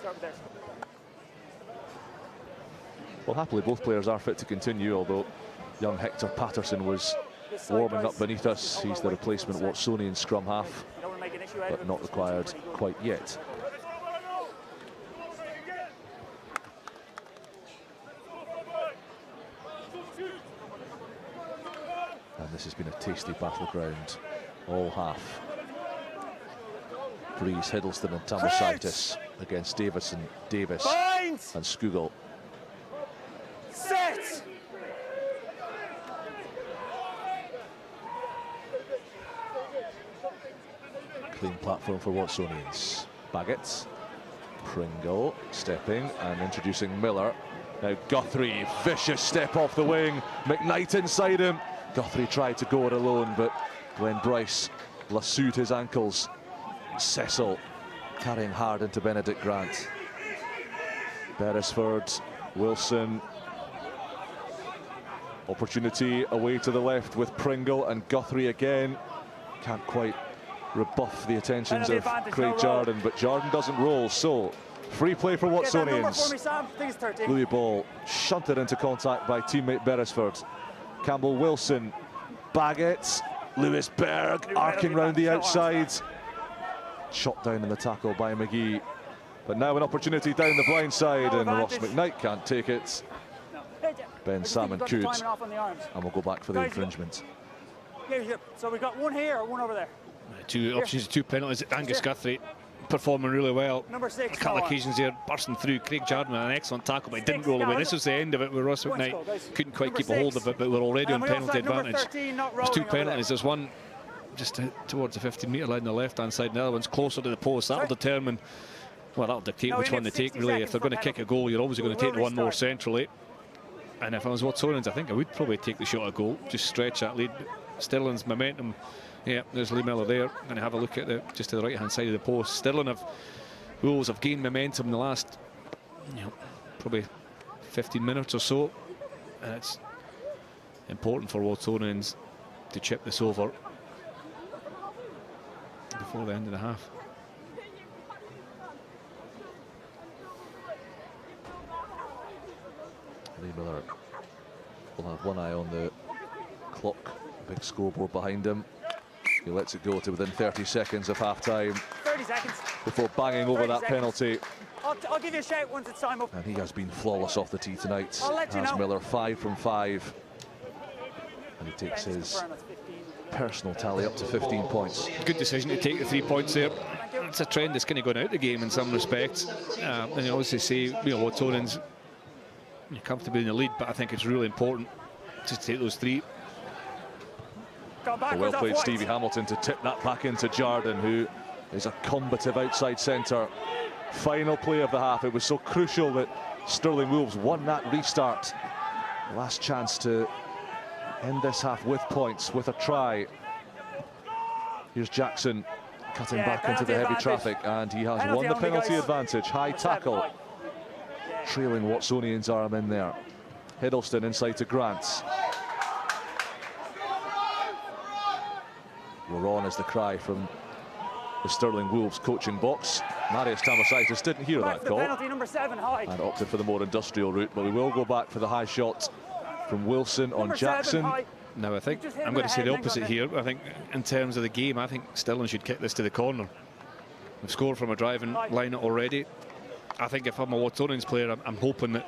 Well, happily both players are fit to continue, although young Hector Patterson was warming up beneath us. He's the replacement WATSONIANS scrum half. but not required quite yet. And this has been a tasty battleground all half. Breeze, Hiddleston and Tamasitis against Davison, Davis and Skugel. Set! Clean platform for Watsonians. Baggett, Pringle stepping and introducing Miller. Now Guthrie, vicious step off the wing. McKnight inside him. Guthrie tried to go it alone, but Glenn Bryce lassoed his ankles. Cecil carrying hard into Benedict Grant. Beresford, Wilson. Opportunity away to the left with Pringle and Guthrie again. Can't quite rebuff the attentions of Craig Jardine, but Jardine doesn't roll, so free play for Watsonians. Louis Ball shunted into contact by teammate Beresford. Campbell Wilson, Baggett, Lewis Berg arcing round the outside. Shot down in the tackle by McGee. But now an opportunity down the blind side, and Ross McKnight can't take it. Ben Salmon could, and we'll go back for the infringement. So we've got one here or one over there? Two options, two penalties. Angus Guthrie performing really well. Number 6. A couple of occasions there, bursting through. Craig Jardine, an excellent tackle, but he didn't roll away. This was the end of it, where Ross McKnight couldn't quite keep a hold of it, but we're already on penalty advantage. There's two penalties. There's one just towards the 15-metre line on the left-hand side, and the other one's closer to the post. That'll determine, well, that'll dictate which one they take, really. If they're going to kick a goal, you're obviously going to take the one more centrally. And if I was Watsonians, I think I would probably take the shot at goal, just stretch that lead. Stirling's momentum. Yeah, there's Lee Miller there. Going to have a look at just to the right-hand side of the post. Stirling Wolves have gained momentum in the last, probably 15 minutes or so. And it's important for Watsonians to chip this over before the end of the half. Lee Miller will have one eye on the clock, big scoreboard behind him. He lets it go to within 30 seconds of half-time. 30 seconds. Before banging over that penalty. I'll give you a shout once it's time up. And he has been flawless off the tee tonight. Has Miller, 5 from 5. And he takes his personal tally up to 15 points. Good decision to take the 3 points there. It's a trend that's kind of going out of the game in some respects. And you obviously say, Watsonians, you're comfortably in the lead, but I think it's really important to take those 3. Well played Stevie Hamilton to tip that back into Jardine, who is a combative outside centre. Final play of the half. It was so crucial that Stirling Wolves won that restart. Last chance to end this half with points, with a try. Here's Jackson cutting back into the heavy traffic, and he has won the penalty advantage. High tackle. Trailing Watsonians' arm in there. Hiddleston inside to Grant. We're on is the cry from the Stirling Wolves coaching box. Marius Tamasitis didn't hear that call Number 7, high. and opted for the more industrial route, but we will go back for the high shot from Wilson on Jackson. Now I think I'm going to say the opposite here. I think in terms of the game, I think Stirling should kick this to the corner. We've scored from a driving line already. I think if I'm a Watsonians player, I'm hoping that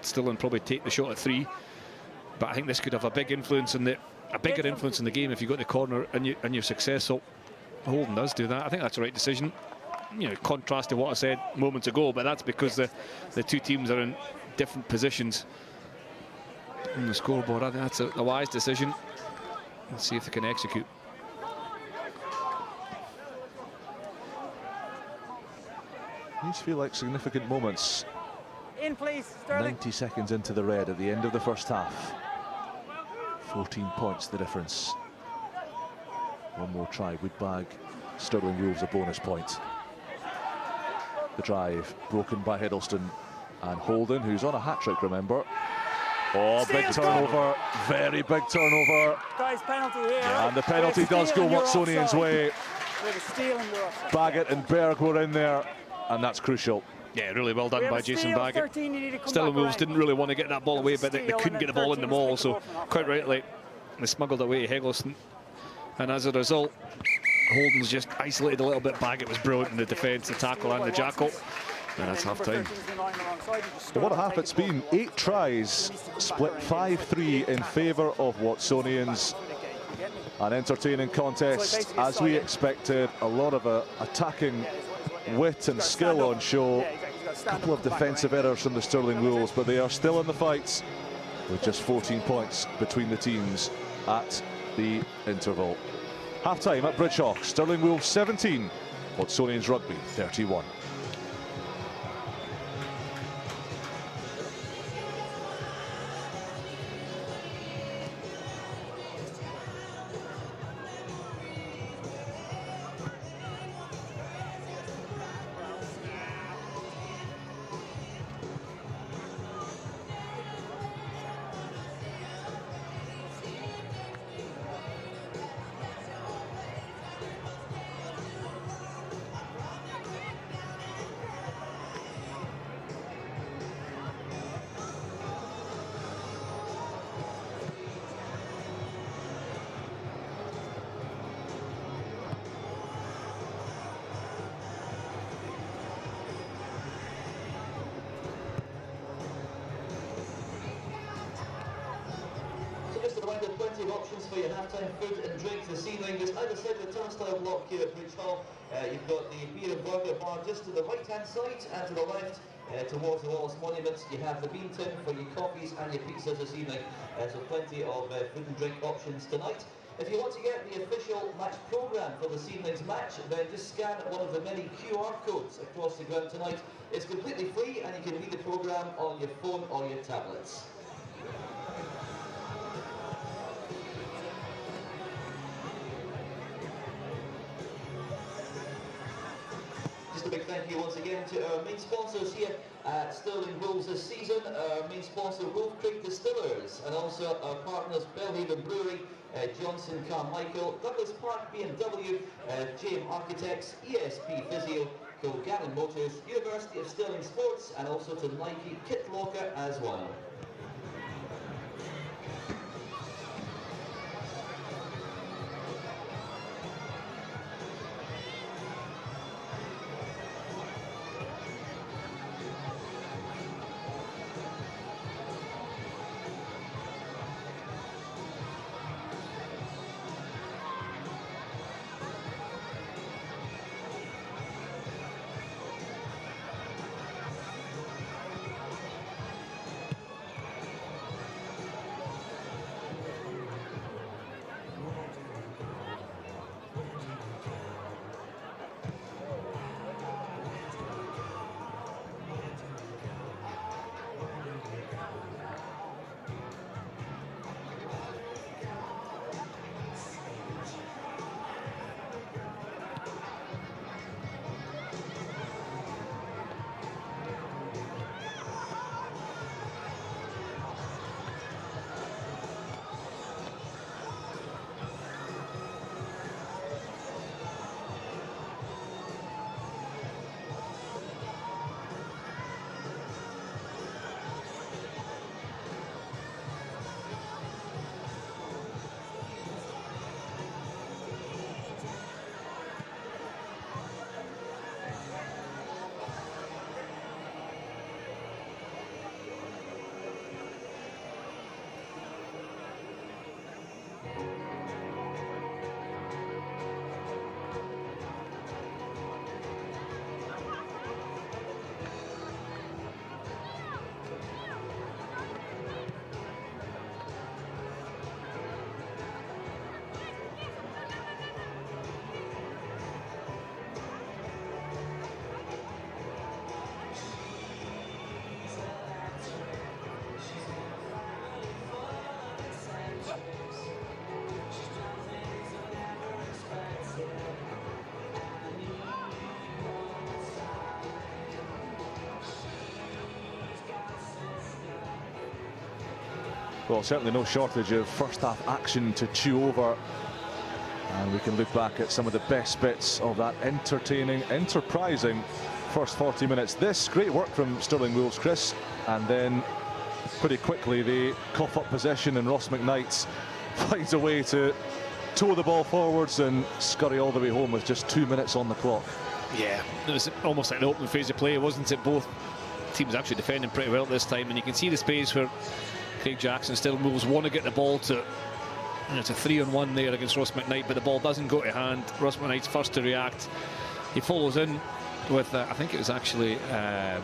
Stirling probably take the shot at 3. But I think this could have a big influence in a bigger influence in the game if you got the corner and you're successful. Holden does do that. I think that's the right decision. Contrast to what I said moments ago, but that's because the two teams are in different positions on the scoreboard. I think that's a wise decision. Let's see if they can execute. These feel like significant moments. In, please, Stirling. 90 seconds into the red at the end of the first half. 14 points the difference. One more try would bag Stirling Wolves a bonus point. The drive broken by Hiddleston and Holden, who's on a hat-trick, remember. Oh, big turnover, very big turnover. Guys, penalty here. And the penalty does go Watsonians' way. Baggett and Berg were in there, and that's crucial. Yeah, really well done by Jason Baggett. Stirling Wolves didn't really want to get that ball away, but they couldn't get the ball in the maul, so quite rightly they smuggled away to Hiddleston. And as a result, Holden's just isolated a little bit back. It was brilliant in the defence, the tackle and the jackal. And that's half time. Well, what a half it's been. 8 tries, split 5-3 in favour of Watsonians. An entertaining contest, as we expected. A lot of attacking wit and skill on show. A couple of defensive errors from the Stirling Wolves, but they are still in the fights with just 14 points between the teams at the interval. Half-time at Bridgehawk. Stirling Wolves 17, Watsonians Rugby 31. Plenty of options for your half-time food and drink this evening. Just either side of the turnstile block here at Bridge Hall, you've got the beer and burger bar just to the right-hand side, and to the left, towards the Wallace Monument, you have the bean tin for your coffees and your pizzas this evening. So plenty of food and drink options tonight. If you want to get the official match programme for this evening's match, then just scan one of the many QR codes across the ground tonight. It's completely free, and you can read the programme on your phone or your tablets. A big thank you once again to our main sponsors here at Stirling Wolves this season, our main sponsor Wolf Creek Distillers, and also our partners Belhaven Brewery, Johnson Carmichael, Douglas Park BMW, JM Architects, ESP Physio, Kilgannon Motors, University of Stirling Sports, and also to Nike Kit Locker as well. Well, certainly no shortage of first half action to chew over. And we can look back at some of the best bits of that entertaining, enterprising first 40 minutes. This great work from Stirling Wolves, Chris. And then pretty quickly they cough up possession, and Ross McKnight finds a way to toe the ball forwards and scurry all the way home with just 2 minutes on the clock. Yeah, it was almost like an open phase of play, wasn't it? Both teams actually defending pretty well this time, and you can see the space where Craig Jackson still moves, want to get the ball to, and it's a 3-on-1 there against Ross McKnight, but the ball doesn't go to hand. Ross McKnight's first to react. He follows in with, I think it was actually, I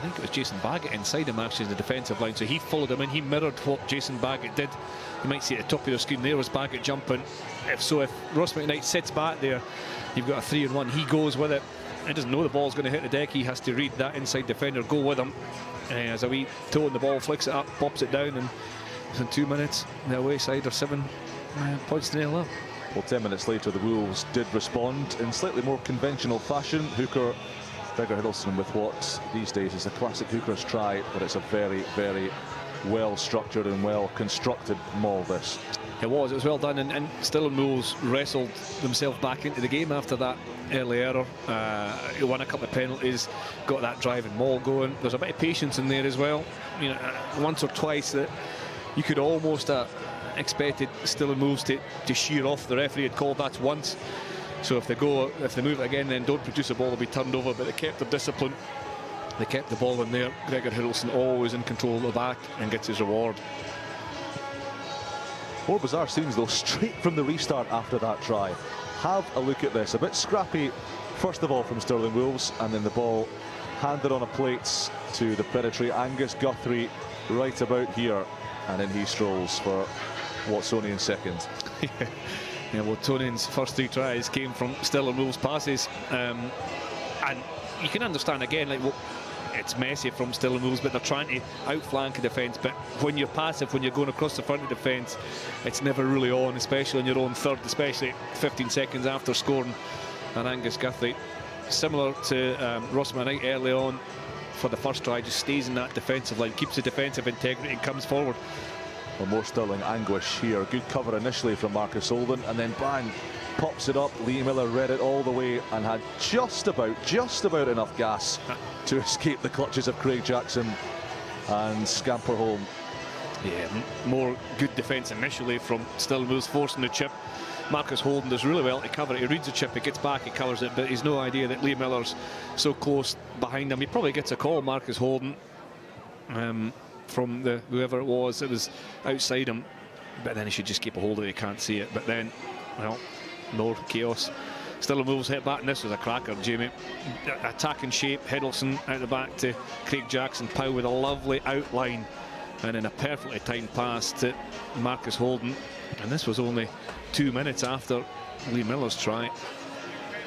think it was Jason Baggett inside him actually in the defensive line, so he followed him in. He mirrored what Jason Baggett did. You might see at the top of your screen there was Baggett jumping. If Ross McKnight sits back there, you've got a 3-on-1. He goes with it. He doesn't know the ball's going to hit the deck. He has to read that inside defender, go with him. As a wee toe on the ball, flicks it up, pops it down, and in 2 minutes, the away side are 7 points to nil up. Well, 10 minutes later, the Wolves did respond in slightly more conventional fashion. Hooker, Gregor Hiddleston with what these days is a classic Hooker's try, but it's a very, very well-structured and well-constructed maul, this. It was well done, and Stirling Wolves wrestled themselves back into the game after that early error. He won a couple of penalties, got that driving maul going. There's a bit of patience in there as well. You know, once or twice that you could almost expected Stirling Wolves to shear off. The referee had called that once. So if they move it again, then don't produce a ball, they'll be turned over. But they kept their discipline. They kept the ball in there. Gregor Hiddleston always in control of the back and gets his reward. More bizarre scenes though, straight from the restart after that try. Have a look at this. A bit scrappy, first of all, from Stirling Wolves, and then the ball handed on a plate to the predatory Angus Guthrie right about here. And in he strolls for Watsonian second. Yeah, Watsonian's first 3 tries came from Stirling Wolves passes. And you can understand again, like, well, it's messy from Stirling Wolves, but they're trying to outflank a defence. But when you're passive, when you're going across the front of defence, it's never really on, especially on your own third, especially 15 seconds after scoring. And Angus Guthrie, similar to Ross McKnight early on for the first try, just stays in that defensive line, keeps the defensive integrity and comes forward. Well, more Stirling anguish here. Good cover initially from Marcus Holden, and then bang, pops it up. Lee Miller read it all the way and had just about enough gas to escape the clutches of Craig Jackson and scamper home. Yeah, more good defence initially from Stirling Wolves, forcing the chip. Marcus Holden does really well to cover it. He reads the chip, he gets back, he covers it, but he's no idea that Lee Miller's so close behind him. He probably gets a call, Marcus Holden, from whoever it was outside him, but then he should just keep a hold of it. He can't see it. But then, well, more chaos. Stirling Wolves hit back, and this was a cracker, Jamie. Attacking shape, Hiddleston out the back to Craig Jackson. Powell with a lovely outline, and then a perfectly timed pass to Marcus Holden. And this was only 2 minutes after Lee Miller's try,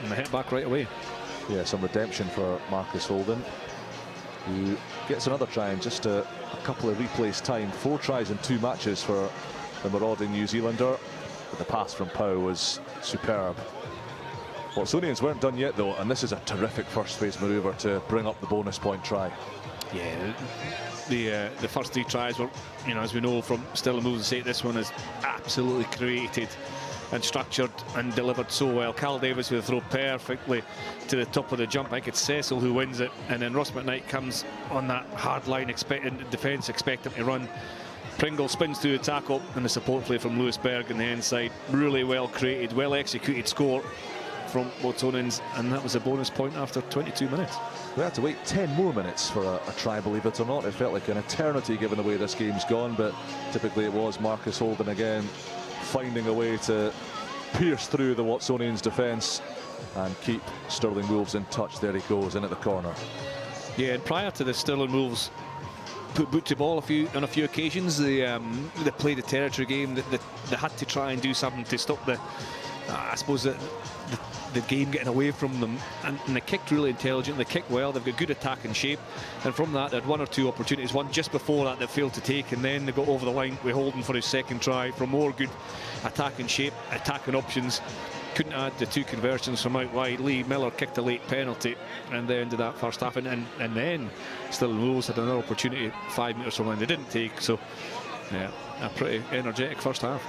and they hit back right away. Yeah, some redemption for Marcus Holden, who gets another try in just a couple of replays time. 4 tries in 2 matches for the marauding New Zealander. But the pass from Powell was superb. Watsonians weren't done yet though, and this is a terrific first phase manoeuvre to bring up the bonus point try. Yeah, the first 3 tries were, you know, as we know from Stirling Wolves, say this one is absolutely created and structured and delivered so well. Cal Davis with a throw perfectly to the top of the jump. I think it's Cecil who wins it, and then Ross McKnight comes on that hard line, expecting defence, expect him to run. Pringle spins through the tackle, and the support play from Lewis Berg on the inside. Really well created, well executed score from Watsonians, and that was a bonus point after 22 minutes. We had to wait 10 more minutes for a try, believe it or not. It felt like an eternity given the way this game's gone, but typically it was Marcus Holden again finding a way to pierce through the Watsonians' defence and keep Stirling Wolves in touch. There he goes, in at the corner. Yeah, and prior to the Stirling Wolves put boot to ball on a few occasions. They played a territory game. They had to try and do something to stop I suppose the game getting away from them, and they kicked really intelligent. They kicked well, they've got good attack and shape, and from that they had 1 or 2 opportunities. One just before that they failed to take, and then they got over the line with Holden for his second try from more good attack and shape, attacking options. Couldn't add the 2 conversions from out wide. Lee Miller kicked a late penalty, and they ended that first half, and then Stirling Wolves had another opportunity 5 metres from line they didn't take. So yeah, a pretty energetic first half.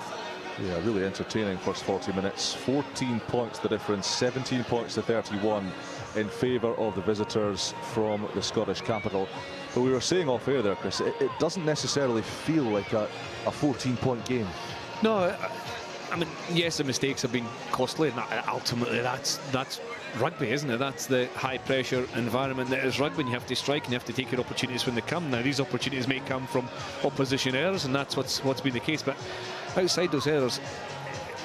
Yeah, really entertaining first 40 minutes. 14 points the difference, 17 points to 31 in favour of the visitors from the Scottish capital. But we were saying off air there, Chris, it doesn't necessarily feel like a 14-point game. No, I mean, yes, the mistakes have been costly, and ultimately that's rugby, isn't it? That's the high pressure environment that is rugby, and you have to strike and you have to take your opportunities when they come. Now, these opportunities may come from opposition errors, and that's what's been the case. But outside those errors,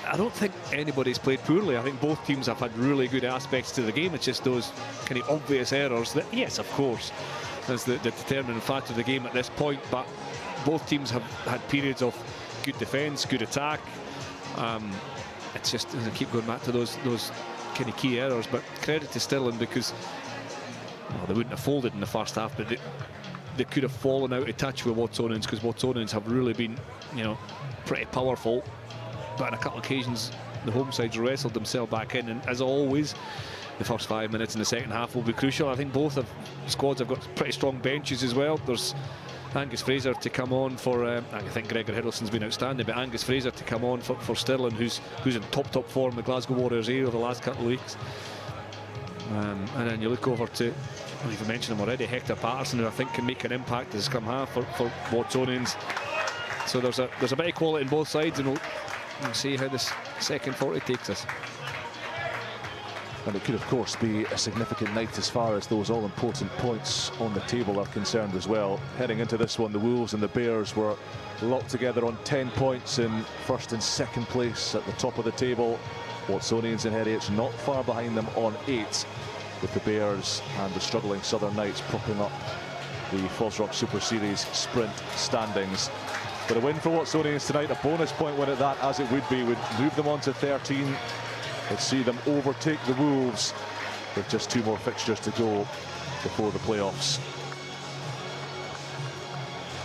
I don't think anybody's played poorly. I think both teams have had really good aspects to the game. It's just those kind of obvious errors that, yes, of course, is the determining factor of the game at this point. But both teams have had periods of good defence, good attack. It's just, I keep going back to those kind of key errors. But credit to Stirling, because they wouldn't have folded in the first half, but they could have fallen out of touch with WATSONIANS, because WATSONIANS have really been, pretty powerful. But on a couple of occasions, the home sides wrestled themselves back in, and as always, the first 5 minutes in the second half will be crucial. I think both squads have got pretty strong benches as well. There's Angus Fraser to come on for, I think Gregor Hiddleston's been outstanding, but Angus Fraser to come on for Stirling, who's in top form, the Glasgow Warriors over the last couple of weeks. And then you look over to, well, you've mentioned him already, Hector Patterson, who I think can make an impact as come half for WATSONIANS. So there's a bit of quality on both sides, and we'll see how this second 40 takes us. And it could, of course, be a significant night as far as those all-important points on the table are concerned as well. Heading into this one, the Wolves and the Bears were locked together on 10 points in first and second place at the top of the table. WATSONIANS and Heriot's not far behind them on 8, with the Bears and the struggling Southern Knights propping up the FOSROC Super Series sprint standings. But a win for WATSONIANS tonight, a bonus point win at that, as it would be, would move them on to 13. Let's see them overtake the Wolves with just 2 more fixtures to go before the playoffs.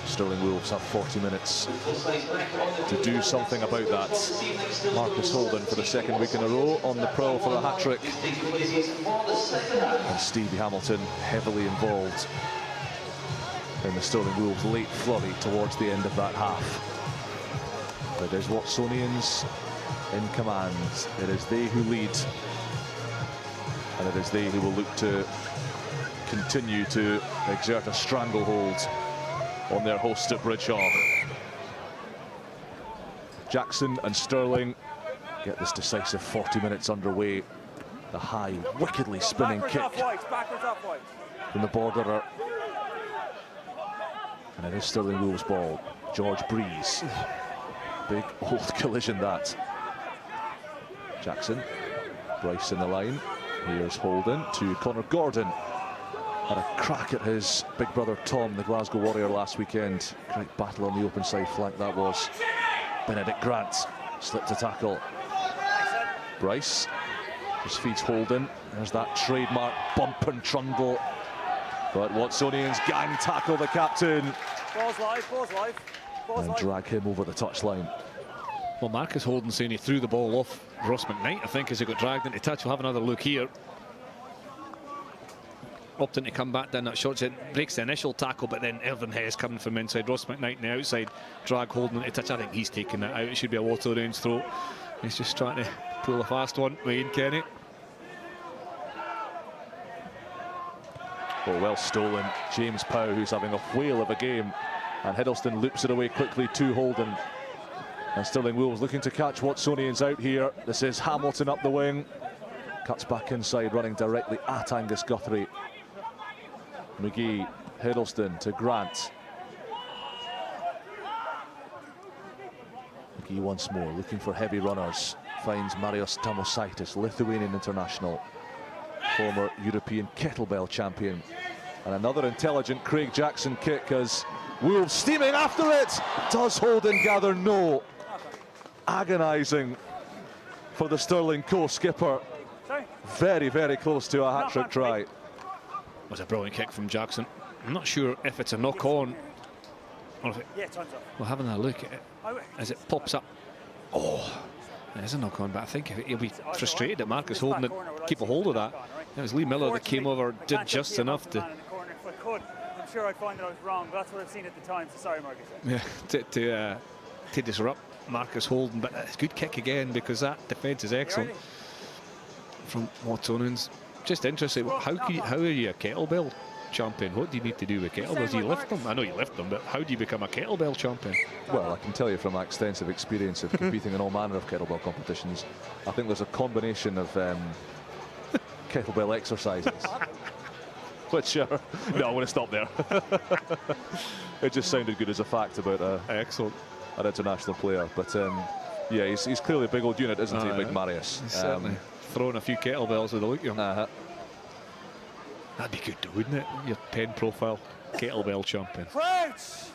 Stirling Wolves have 40 minutes to do something about that. Marcus Holden for the second week in a row on the prowl for a hat-trick. And Stevie Hamilton heavily involved in the Stirling Wolves' late flurry towards the end of that half. But there's WATSONIANS in command. It is they who lead, and it is they who will look to continue to exert a stranglehold on their host at Bridgehaugh. Jackson and Stirling get this decisive 40 minutes underway. The high, wickedly spinning kick from the borderer. And it is Stirling Wolves' ball. George Breeze. Big old collision that. Jackson, Bryce in the line. Here's Holden to Connor Gordon. Had a crack at his big brother Tom, the Glasgow Warrior, last weekend. Great battle on the open side flank that was. Benedict Grant slipped to tackle. Bryce just feeds Holden. There's that trademark bump and trundle. But WATSONIANS gang tackle the captain. Ball's live, ball's live. And drag him over the touchline. Well, Marcus Holden saying he threw the ball off Ross McKnight, I think, as he got dragged into touch. We'll have another look here. Opting to come back down that short set, breaks the initial tackle, but then Irvin Hess coming from inside. Ross McKnight on the outside, drag Holden into touch. I think he's taking that out. It should be a WATSONIANS throw. He's just trying to pull a fast one, Wayne Kenny. Oh, well stolen. James Pow, who's having a whale of a game. And Hiddleston loops it away quickly to Holden. And Stirling Wolves looking to catch WATSONIANS out here. This is Hamilton up the wing. Cuts back inside, running directly at Angus Guthrie. McGee, Hiddleston to Grant. McGee once more, looking for heavy runners. Finds Marios Tamosaitis, Lithuanian international. Former European kettlebell champion. And another intelligent Craig Jackson kick as Wolves steaming after it. Does Holden gather? No. Agonising for the Stirling co-skipper. Very, very close to a hat-trick try. It was a brilliant kick from Jackson. I'm not sure if it's a knock-on or if it... Yeah, time's up. We'll have another look at it as it pops up. Oh, it is a knock-on, but I think he'll be frustrated that Marcus Holden would keep a hold of that. It was Lee Miller that came over, did just enough to... If I could, I'm sure I'd find that I was wrong, but that's what I've seen at the time, so sorry, Marcus. Yeah, to disrupt Marcus Holden, but it's a good kick again, because that defence is excellent from WATSONIANS. Just interesting, how are you a kettlebell champion? What do you need to do with kettlebells? Do you lift them? I know you lift them, but how do you become a kettlebell champion? Well, I can tell you from my extensive experience of competing in all manner of kettlebell competitions, I think there's a combination of kettlebell exercises. Which no, I want to stop there. It just sounded good as a fact about Excellent. an international player. But yeah, he's clearly a big old unit, isn't he, Big Marius? Certainly. Throwing a few kettlebells with the look of him. That'd be good though, wouldn't it? Your pen profile, kettlebell champion. Crouch!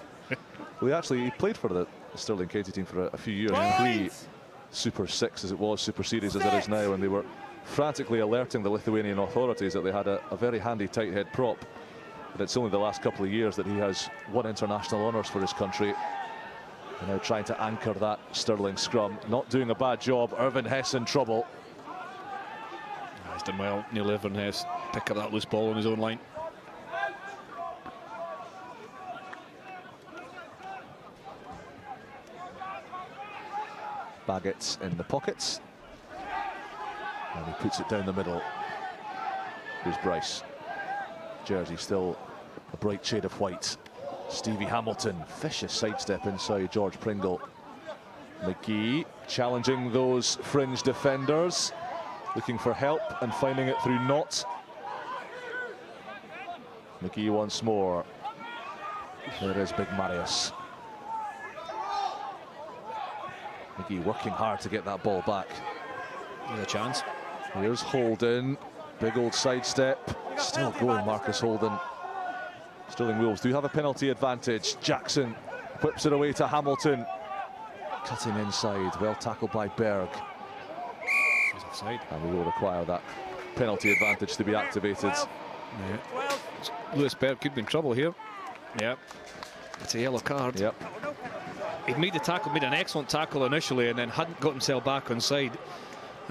Well, he played for the Stirling County team for a few years, pre-Super 6 as it was, Super Series as it is now, and they were frantically alerting the Lithuanian authorities that they had a very handy tight head prop. And it's only the last couple of years that he has won international honours for his country. And now trying to anchor that Stirling scrum. Not doing a bad job. Irvin Hess in trouble. He's done well. Neil Irvin Hess pick up that loose ball on his own line. Baggett's in the pockets. And he puts it down the middle. Here's Bryce. Jersey still a bright shade of white. Stevie Hamilton, vicious sidestep inside George Pringle. McGee challenging those fringe defenders, looking for help and finding it through Knott. McGee once more. There is Big Marius. McGee working hard to get that ball back. With a chance. Here's Holden, big old sidestep. Still going, Marcus Holden. Stirling Wolves do have a penalty advantage. Jackson whips it away to Hamilton. Cutting inside, well tackled by Berg. He's offside. And we will require that penalty advantage to be activated. Yeah. Lewis Berg could be in trouble here. Yeah. It's a yellow card. Yep. He made the tackle, made an excellent tackle initially, and then hadn't got himself back on side.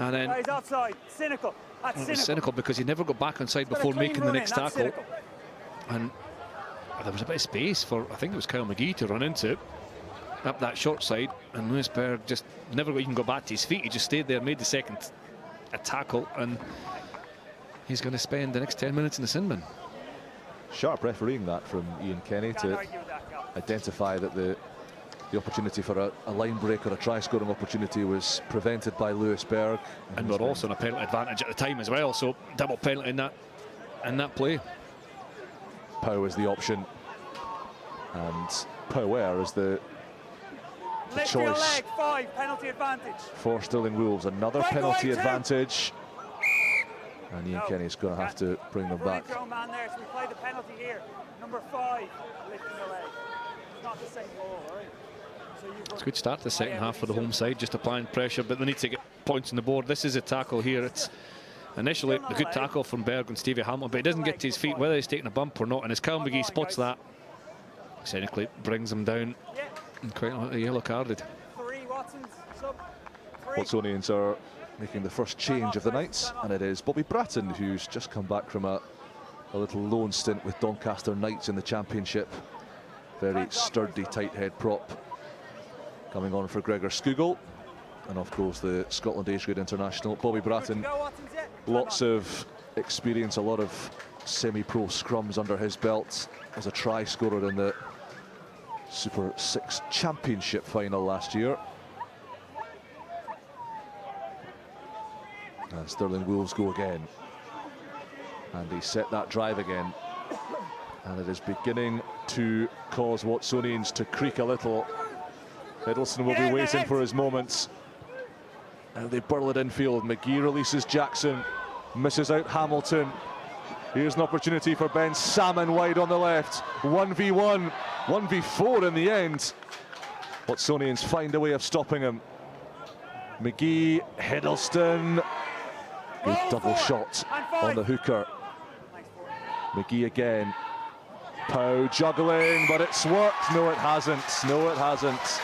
And then He's offside. Cynical. That's it was cynical because he never got back on side before making the next tackle. And there was a bit of space for, I think it was Kyle McGee to run into it, up that short side, and Lewis Berg just never even got back to his feet. He just stayed there, made the second tackle, and he's going to spend the next 10 minutes in the sin bin. Sharp refereeing that from Ian Kenny to identify that the opportunity for a line break or a try-scoring opportunity was prevented by Lewis Berg. And we're also on a penalty advantage at the time as well, so double penalty in that play. Pow is the option, and Power is the choice. Leg 5, penalty advantage. For Stirling Wolves, another penalty advantage. And Ian Kenny's going to have to bring them back. Man there, so we play the penalty here. Number 5, lifting the leg. It's not the same ball, right? So it's a good start to the second half for the home side, just applying pressure, but they need to get points on the board. This is a tackle here. It's initially a good tackle from Berg and Stevie Hamilton, but he doesn't get to his feet, whether he's taking a bump or not. And as Kyle McGee spots that, cynically brings him down and quite a yellow carded. 3 Watsons, sub 3. Watsonians are making the first change of the night, and it is Bobby Bratton, who's just come back from a little loan stint with Doncaster Knights in the Championship. Very sturdy tight head prop. Coming on for Gregor Skugel, and off goes the Scotland age grade international Bobby Bratton. Lots of experience, a lot of semi-pro scrums under his belt as a try scorer in the Super 6 Championship final last year. And Stirling Wolves go again, and he set that drive again, and it is beginning to cause Watsonians to creak a little. Hiddleston will be waiting for his moments, and they burl it infield. McGee releases Jackson, misses out Hamilton. Here's an opportunity for Ben Salmon wide on the left. 1v1, 1v4 in the end. Watsonians find a way of stopping him. McGee, Hiddleston. Good double shot on the hooker. McGee again. Pow juggling, but it's worked. No, it hasn't. No, it hasn't.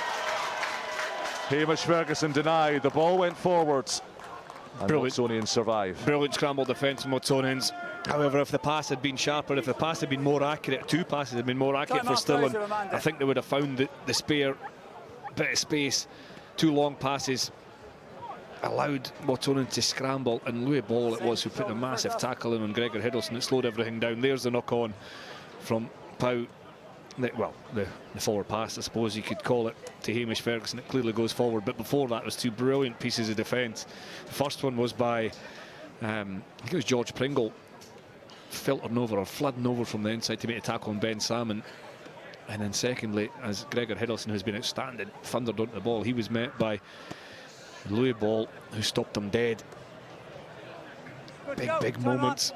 Hamish Ferguson denied. The ball went forwards, and Watsonians survive. Brilliant scramble defence from Watsonians. However, if the pass had been sharper, if the pass had been more accurate, 2 passes had been more accurate for Stirling, I think they would have found the spare bit of space. 2 long passes allowed Watsonians to scramble, and Louis Ball it was who put a massive tackle in on Gregor Hiddleston. It slowed everything down. There's the knock-on from Pau. Well, the forward pass, I suppose you could call it, to Hamish Ferguson. It clearly goes forward, but before that was two brilliant pieces of defence. The first one was by, I think it was George Pringle, filtering over or flooding over from the inside to make a tackle on Ben Salmon. And then secondly, as Gregor Hiddleston has been outstanding, thundered onto the ball, he was met by Louis Ball, who stopped him dead. Big moments,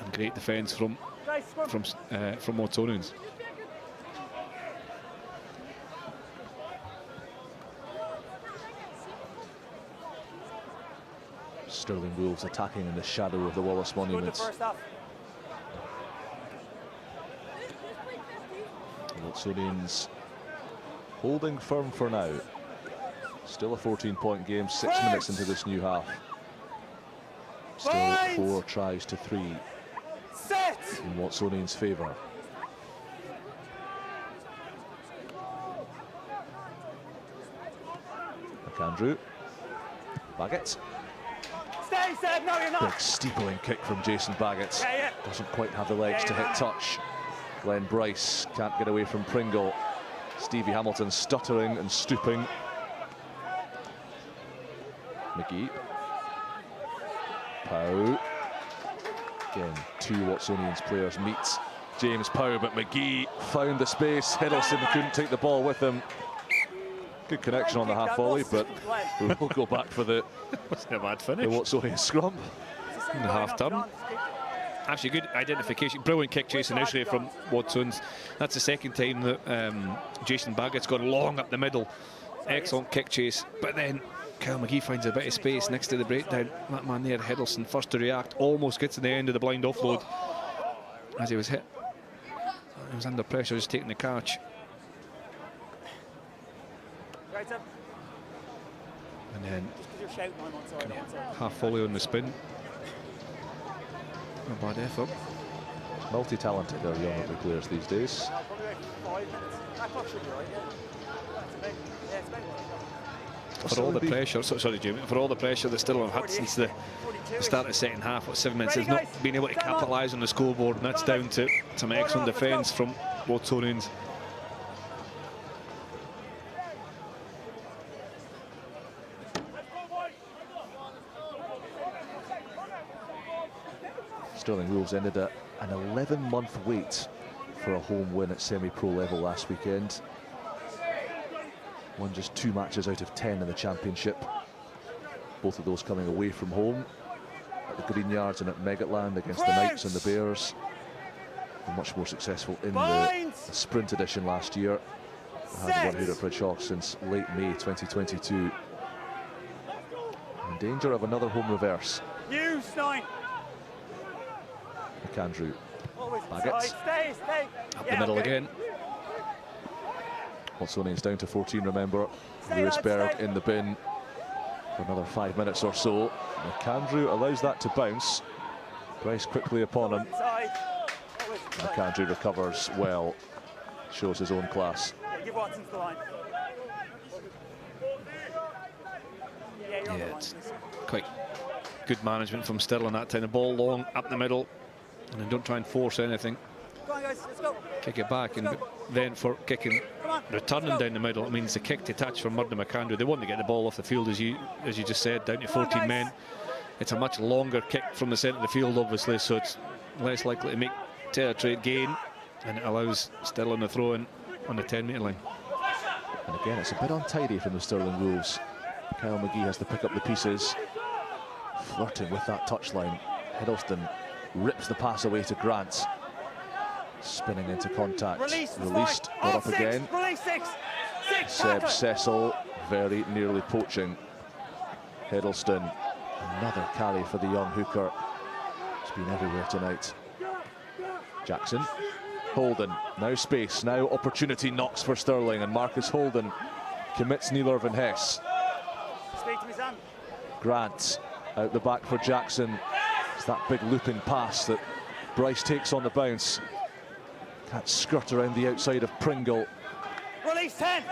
and great defence from Watsonians. Stirling Wolves attacking in the shadow of the Wallace Monuments. Watsonians holding firm for now. Still a 14-point game, 6 minutes into this new half. Still 4 tries to 3 in Watsonians' favour. McAndrew. Baggett. Stay, Seb. No, you're not. Big steepling kick from Jason Baggett. Doesn't quite have the legs to hit touch. Glenn Bryce can't get away from Pringle. Stevie Hamilton stuttering and stooping. McGee. Pau. Again, 2 Watsonians players meet. James Pau, but McGee found the space. Hiddleston couldn't take the ball with him. Good connection on the half volley, but we'll go back for the Wasn't a bad finish. The Watsonian scrum in the half turn. Actually, good identification. Brilliant kick chase initially from Watsons. That's the second time that Jason Baggett's gone long up the middle. Excellent kick chase, but then Kyle McGee finds a bit of space next to the breakdown. That man there, Hiddleston, first to react, almost gets to the end of the blind offload as he was hit. He was under pressure, just taking the catch. And then half volley on the spin. Not a bad effort. Multi-talented, our young rugby players these days. For all the pressure, sorry Jamie, for all the pressure that Stirling have had since the start of the second half, what 7 minutes, they've not been able to capitalise on the scoreboard, and that's down to some excellent defence from Watsonians. Stirling Wolves ended an 11-month wait for a home win at semi-pro level last weekend. Won just 2 matches out of 10 in the championship. Both of those coming away from home at the Green Yards and at Megatland against the Knights and the Bears. Were much more successful in the sprint edition last year. They hadn't won here at Bridge Hawk since late May 2022. In danger of another home reverse. McAndrew. Baggett. Up the middle again. Watsonians down to 14, remember. Lewisberg in the bin for another 5 minutes or so. McAndrew allows that to bounce. Bryce quickly upon him. McAndrew recovers well. Shows his own class. Give Watson's the line. Yeah, it's quite good management from Stirling that time. The ball long up the middle, and then don't try and force anything. Go on, guys, let's go. Kick it back, and then for kicking, returning down the middle, it means the kick to touch from Murdo McAndrew. They want to get the ball off the field, as you just said, down to 14 men. It's a much longer kick from the centre of the field, obviously, so it's less likely to make territory gain, and it allows Stirling to throw in on the 10-metre line. And again, it's a bit untidy from the Stirling Wolves. Kyle McGee has to pick up the pieces, flirting with that touchline. Hiddleston rips the pass away to Grant. Spinning into contact. Released, got up again. Seb Cecil very nearly poaching. Hiddleston, another carry for the young hooker. It's been everywhere tonight. Jackson. Holden, now space, now opportunity knocks for Stirling, and Marcus Holden commits Neil Irvin Hess. Grant out the back for Jackson. It's that big looping pass that Bryce takes on the bounce. Can't skirt around the outside of Pringle. Release 10.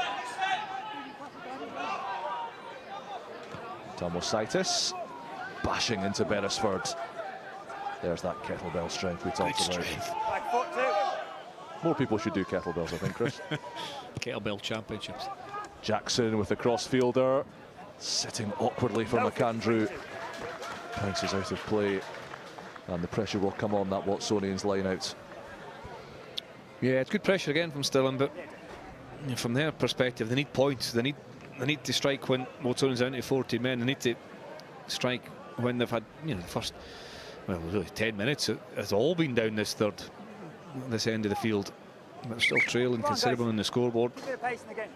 Tomositis bashing into Beresford. There's that kettlebell strength we talked about. Back foot two. More people should do kettlebells, I think, Chris. Kettlebell championships. Jackson with the crossfielder, sitting awkwardly for McAndrew. Bounces out of play, and the pressure will come on that Watsonians line out. Yeah, it's good pressure again from Stirling, but from their perspective, they need points. They need to strike when Watsonians are down to 14 men. They need to strike when they've had, you know, the first, well, really 10 minutes. It's all been down this end of the field. But they're still trailing considerably on the scoreboard. Keep a bit of pace in the game.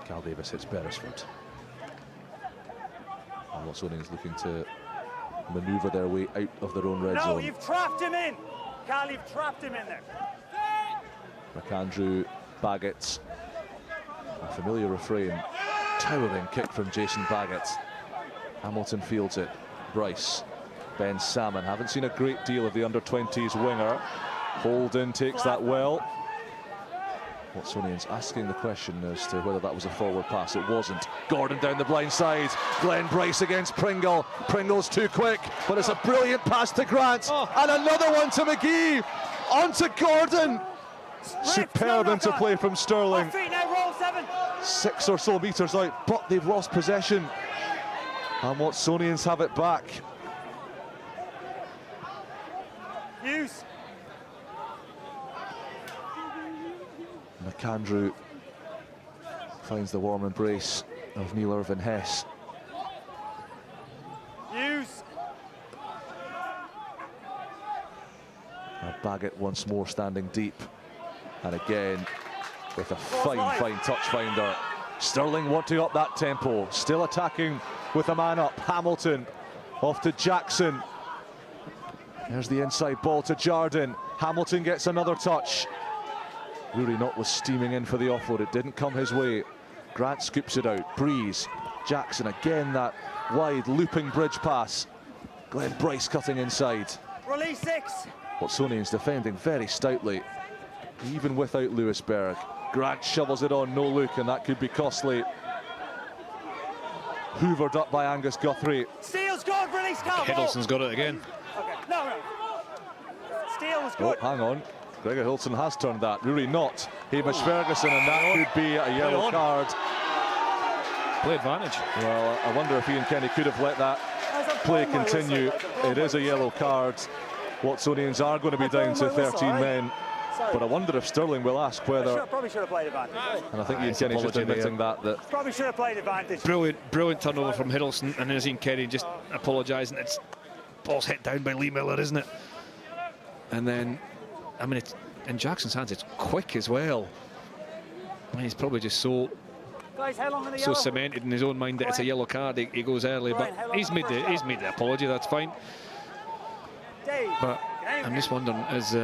Cal Davis hits Beresford. And Watsonians looking to manoeuvre their way out of their own red No, zone. you've trapped him in. Cal, you've trapped him in there. McAndrew, Baggett. A familiar refrain. Towering kick from Jason Baggett. Hamilton fields it. Bryce. Ben Salmon. Haven't seen a great deal of the under-20s winger. Holden takes that well. Watsonians asking the question as to whether that was a forward pass. It wasn't. Gordon down the blind side. Glenn Bryce against Pringle. Pringle's too quick, but it's a brilliant pass to Grant. And another one to McGee. On to Gordon. Superb interplay from Stirling. Off feet now, roll 7. 6 or so metres out, but they've lost possession. And Watsonians have it back. Use. McAndrew finds the warm embrace of Neil Irvin Hess. Use. Now Baggett once more standing deep. And again, with a fine touch finder. Stirling wanting up that tempo. Still attacking with a man up. Hamilton off to Jackson. There's the inside ball to Jardine. Hamilton gets another touch. Rory Knott was steaming in for the offload. It didn't come his way. Grant scoops it out. Breeze. Jackson again, that wide looping bridge pass. Glenn Bryce cutting inside. Release 6. Watsonians defending very stoutly, even without Lewisberg. Grant shovels it on, no look, and that could be costly. Hoovered up by Angus Guthrie. Steele's good, release Cal. Hiddleston's got it again. Okay, no. Steele was Oh, good. hang on. Gregor Hilton has turned that. Rory Knott, Hamish Ferguson, and that could be a yellow card. Play advantage. Well, I wonder if Ian Kenny could have let that play continue. It is a yellow card. Watsonians are going to be down to 13 men. But I wonder if Stirling will ask whether. Probably should have played advantage. And I think Ian Kenny's just admitting that. Probably should have played advantage. Brilliant turnover from Hiddleston, and there's Ian Kenny just apologising. It's ball's hit down by Lee Miller, isn't it? And then, I mean, it's in Jackson's hands. It's quick as well. I mean, he's probably just so cemented in his own mind that it's a yellow card. He goes early, but he's made the apology. That's fine. But I'm just wondering, is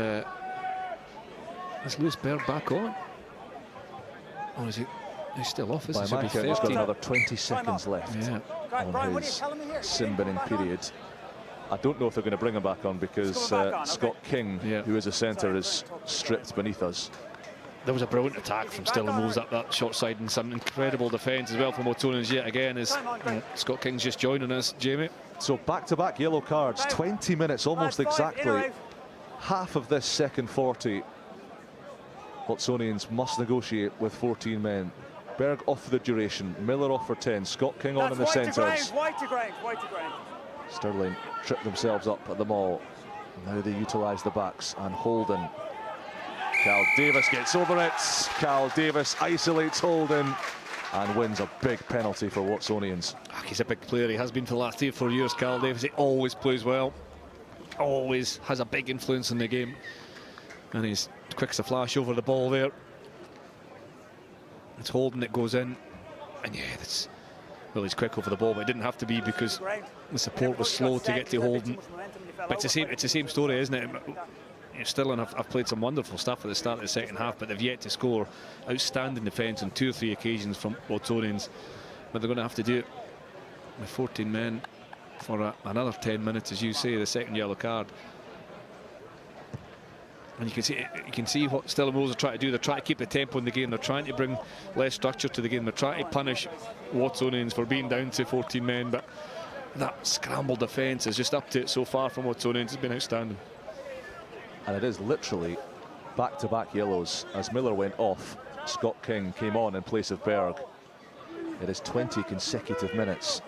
Lewisberg back on? Or is he? He's still off, isn't he? By my count, he's got another 20 seconds left Brian, on his sin-binning period. I don't know if they're going to bring him back on because Scott King, who is a centre, is stripped beneath us. There was a brilliant attack from Stirling Wolves up that short side, and some incredible defence as well from Watsonians yet again as Scott King's just joining us, Jamie. So back-to-back yellow cards, 20 minutes almost exactly. Half of this second 40. Watsonians must negotiate with 14 men. Berg off for the duration, Miller off for 10, Scott King on in the centres. White to ground. Stirling trip themselves up at the maul. Now they utilise the backs, and Holden. Cal Davis gets over it. Cal Davis isolates Holden and wins a big penalty for Watsonians. He's a big player. He has been for the last 3 or 4 years, Cal Davis. He always plays well. Always has a big influence in the game. And he's quick as a flash over the ball there. It's Holden that goes in. And yeah, that's... Well, he's quick over the ball, but it didn't have to be because the support was slow to get to Holden. But it's the same story, isn't it? Stirling have played some wonderful stuff at the start of the second half, but they've yet to score. Outstanding defence on 2 or 3 occasions from Watsonians, but they're going to have to do it with 14 men for another 10 minutes, as you say, the second yellow card. And you can see what Stirling Wolves are trying to do. They're trying to keep the tempo in the game. They're trying to bring less structure to the game. They're trying to punish WATSONIANS for being down to 14 men. But that scrambled defence is just up to it so far from WATSONIANS. Has been outstanding. And it is literally back-to-back yellows. As Miller went off, Scott King came on in place of Berg. It is 20 consecutive minutes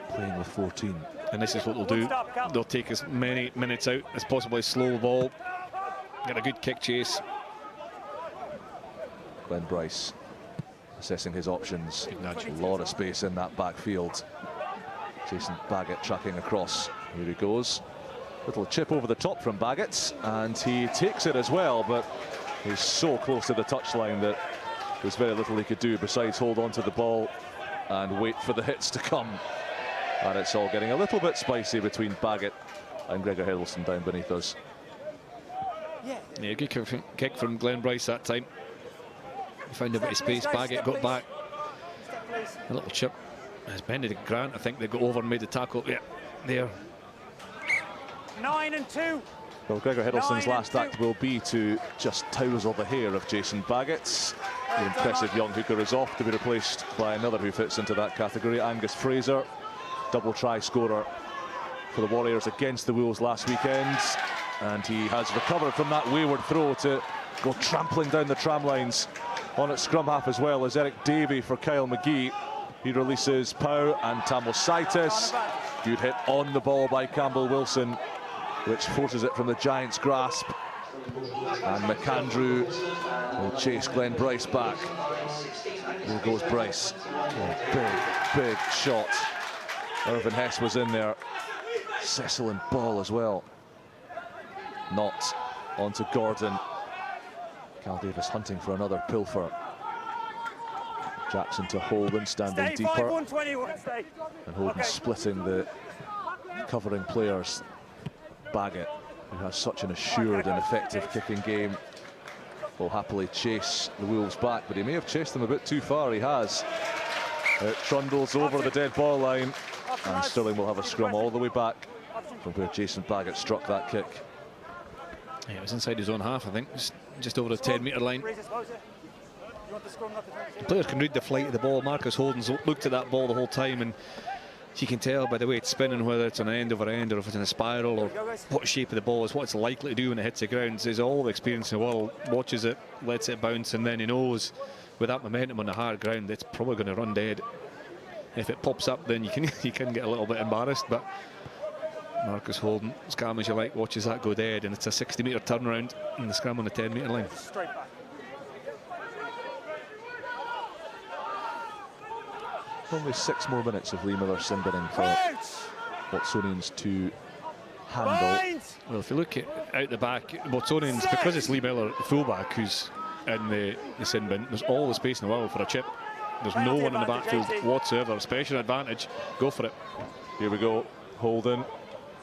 playing with 14. And this is what they'll do. They'll take as many minutes out as possible, slow the ball, get a good kick chase. Glenn Bryce assessing his options. A lot of space in that backfield. Jason Baggett tracking across. Here he goes. Little chip over the top from Baggett, and he takes it as well, but he's so close to the touchline that there's very little he could do besides hold on to the ball and wait for the hits to come. And it's all getting a little bit spicy between Baggett and Gregor Hiddleston down beneath us. Yeah, good kick from Glenn Bryce that time. He found a bit of space. Baggett got back. A little chip. As Benedict Grant, I think they got over and made the tackle. Yeah, there. 9 and 2. Well, Gregor Hiddleston's last act will be to just tousle the hair of Jason Baggett. The impressive young hooker is off to be replaced by another who fits into that category, Angus Fraser. Double try scorer for the Warriors against the Wolves last weekend, and he has recovered from that wayward throw to go trampling down the tram lines on its scrum half as well as Eric Davey for Kyle McGee. He releases Pau and Tamosaitis. Good hit on the ball by Campbell Wilson, which forces it from the Giants' grasp, and McAndrew will chase Glenn Bryce back. Here goes Bryce. Oh, big shot. Irvin Hess was in there. Cecil and Ball as well. Not onto Gordon. Cal Davis hunting for another pilfer. Jackson to Holden, standing deeper. And Holden splitting the covering players. Baggett, who has such an assured and effective kicking game, will happily chase the Wolves back, but he may have chased them a bit too far. He has. It trundles over the dead ball line, and Stirling will have a scrum all the way back from where Jason Baggett struck that kick. Yeah, it was inside his own half, I think, just over the 10-metre line. The players can read the flight of the ball. Marcus Holden's looked at that ball the whole time, and you can tell by the way it's spinning whether it's an end over end or if it's in a spiral or what shape of the ball is, what it's likely to do when it hits the ground. He's all the experience in the world, watches it, lets it bounce, and then he knows with that momentum on the hard ground it's probably going to run dead. If it pops up, then you can get a little bit embarrassed, but Marcus Holden, as calm as you like, watches that go dead, and it's a 60-metre turnaround in the scrum on the 10-metre line. Only 6 more minutes of Lee Miller sin binning for WATSONIANS to handle. Well, if you look at out the back, WATSONIANS, because it's Lee Miller, the fullback, who's in the sin bin, there's all the space in the world for a chip. There's no one in the backfield whatsoever. Special advantage, go for it. Here we go, Holden.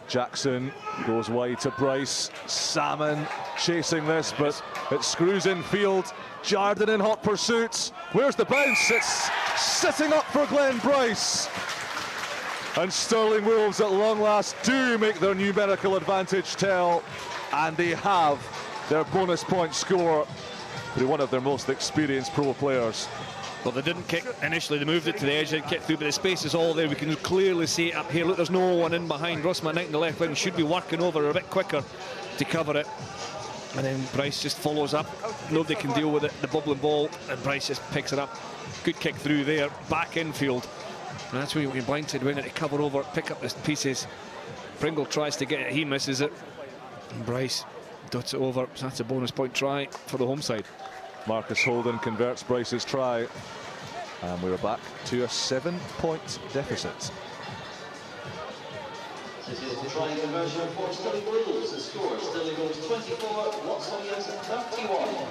Jackson goes wide to Bryce. Salmon chasing this, but it screws in field. Jardine in hot pursuit. Where's the bounce? It's sitting up for Glenn Bryce. And Stirling Wolves at long last do make their numerical advantage tell, and they have their bonus point score through one of their most experienced pro players. Well, they didn't kick initially, they moved it to the edge and kicked through, but the space is all there. We can clearly see it up here. Look, there's no one in behind. Ross McKnight in the left wing should be working over a bit quicker to cover it. And then Bryce just follows up. Nobody can deal with it, the bubbling ball, and Bryce just picks it up. Good kick through there, back infield. And that's where you're blindside, went to cover over, pick up the pieces. Pringle tries to get it, he misses it. And Bryce dots it over, so that's a bonus point try for the home side. Marcus Holden converts Bryce's try, and we're back to a 7-point deficit. This is the try conversion for Stirling Wolves. The score, Stirling Wolves 24, WATSONIANS 31.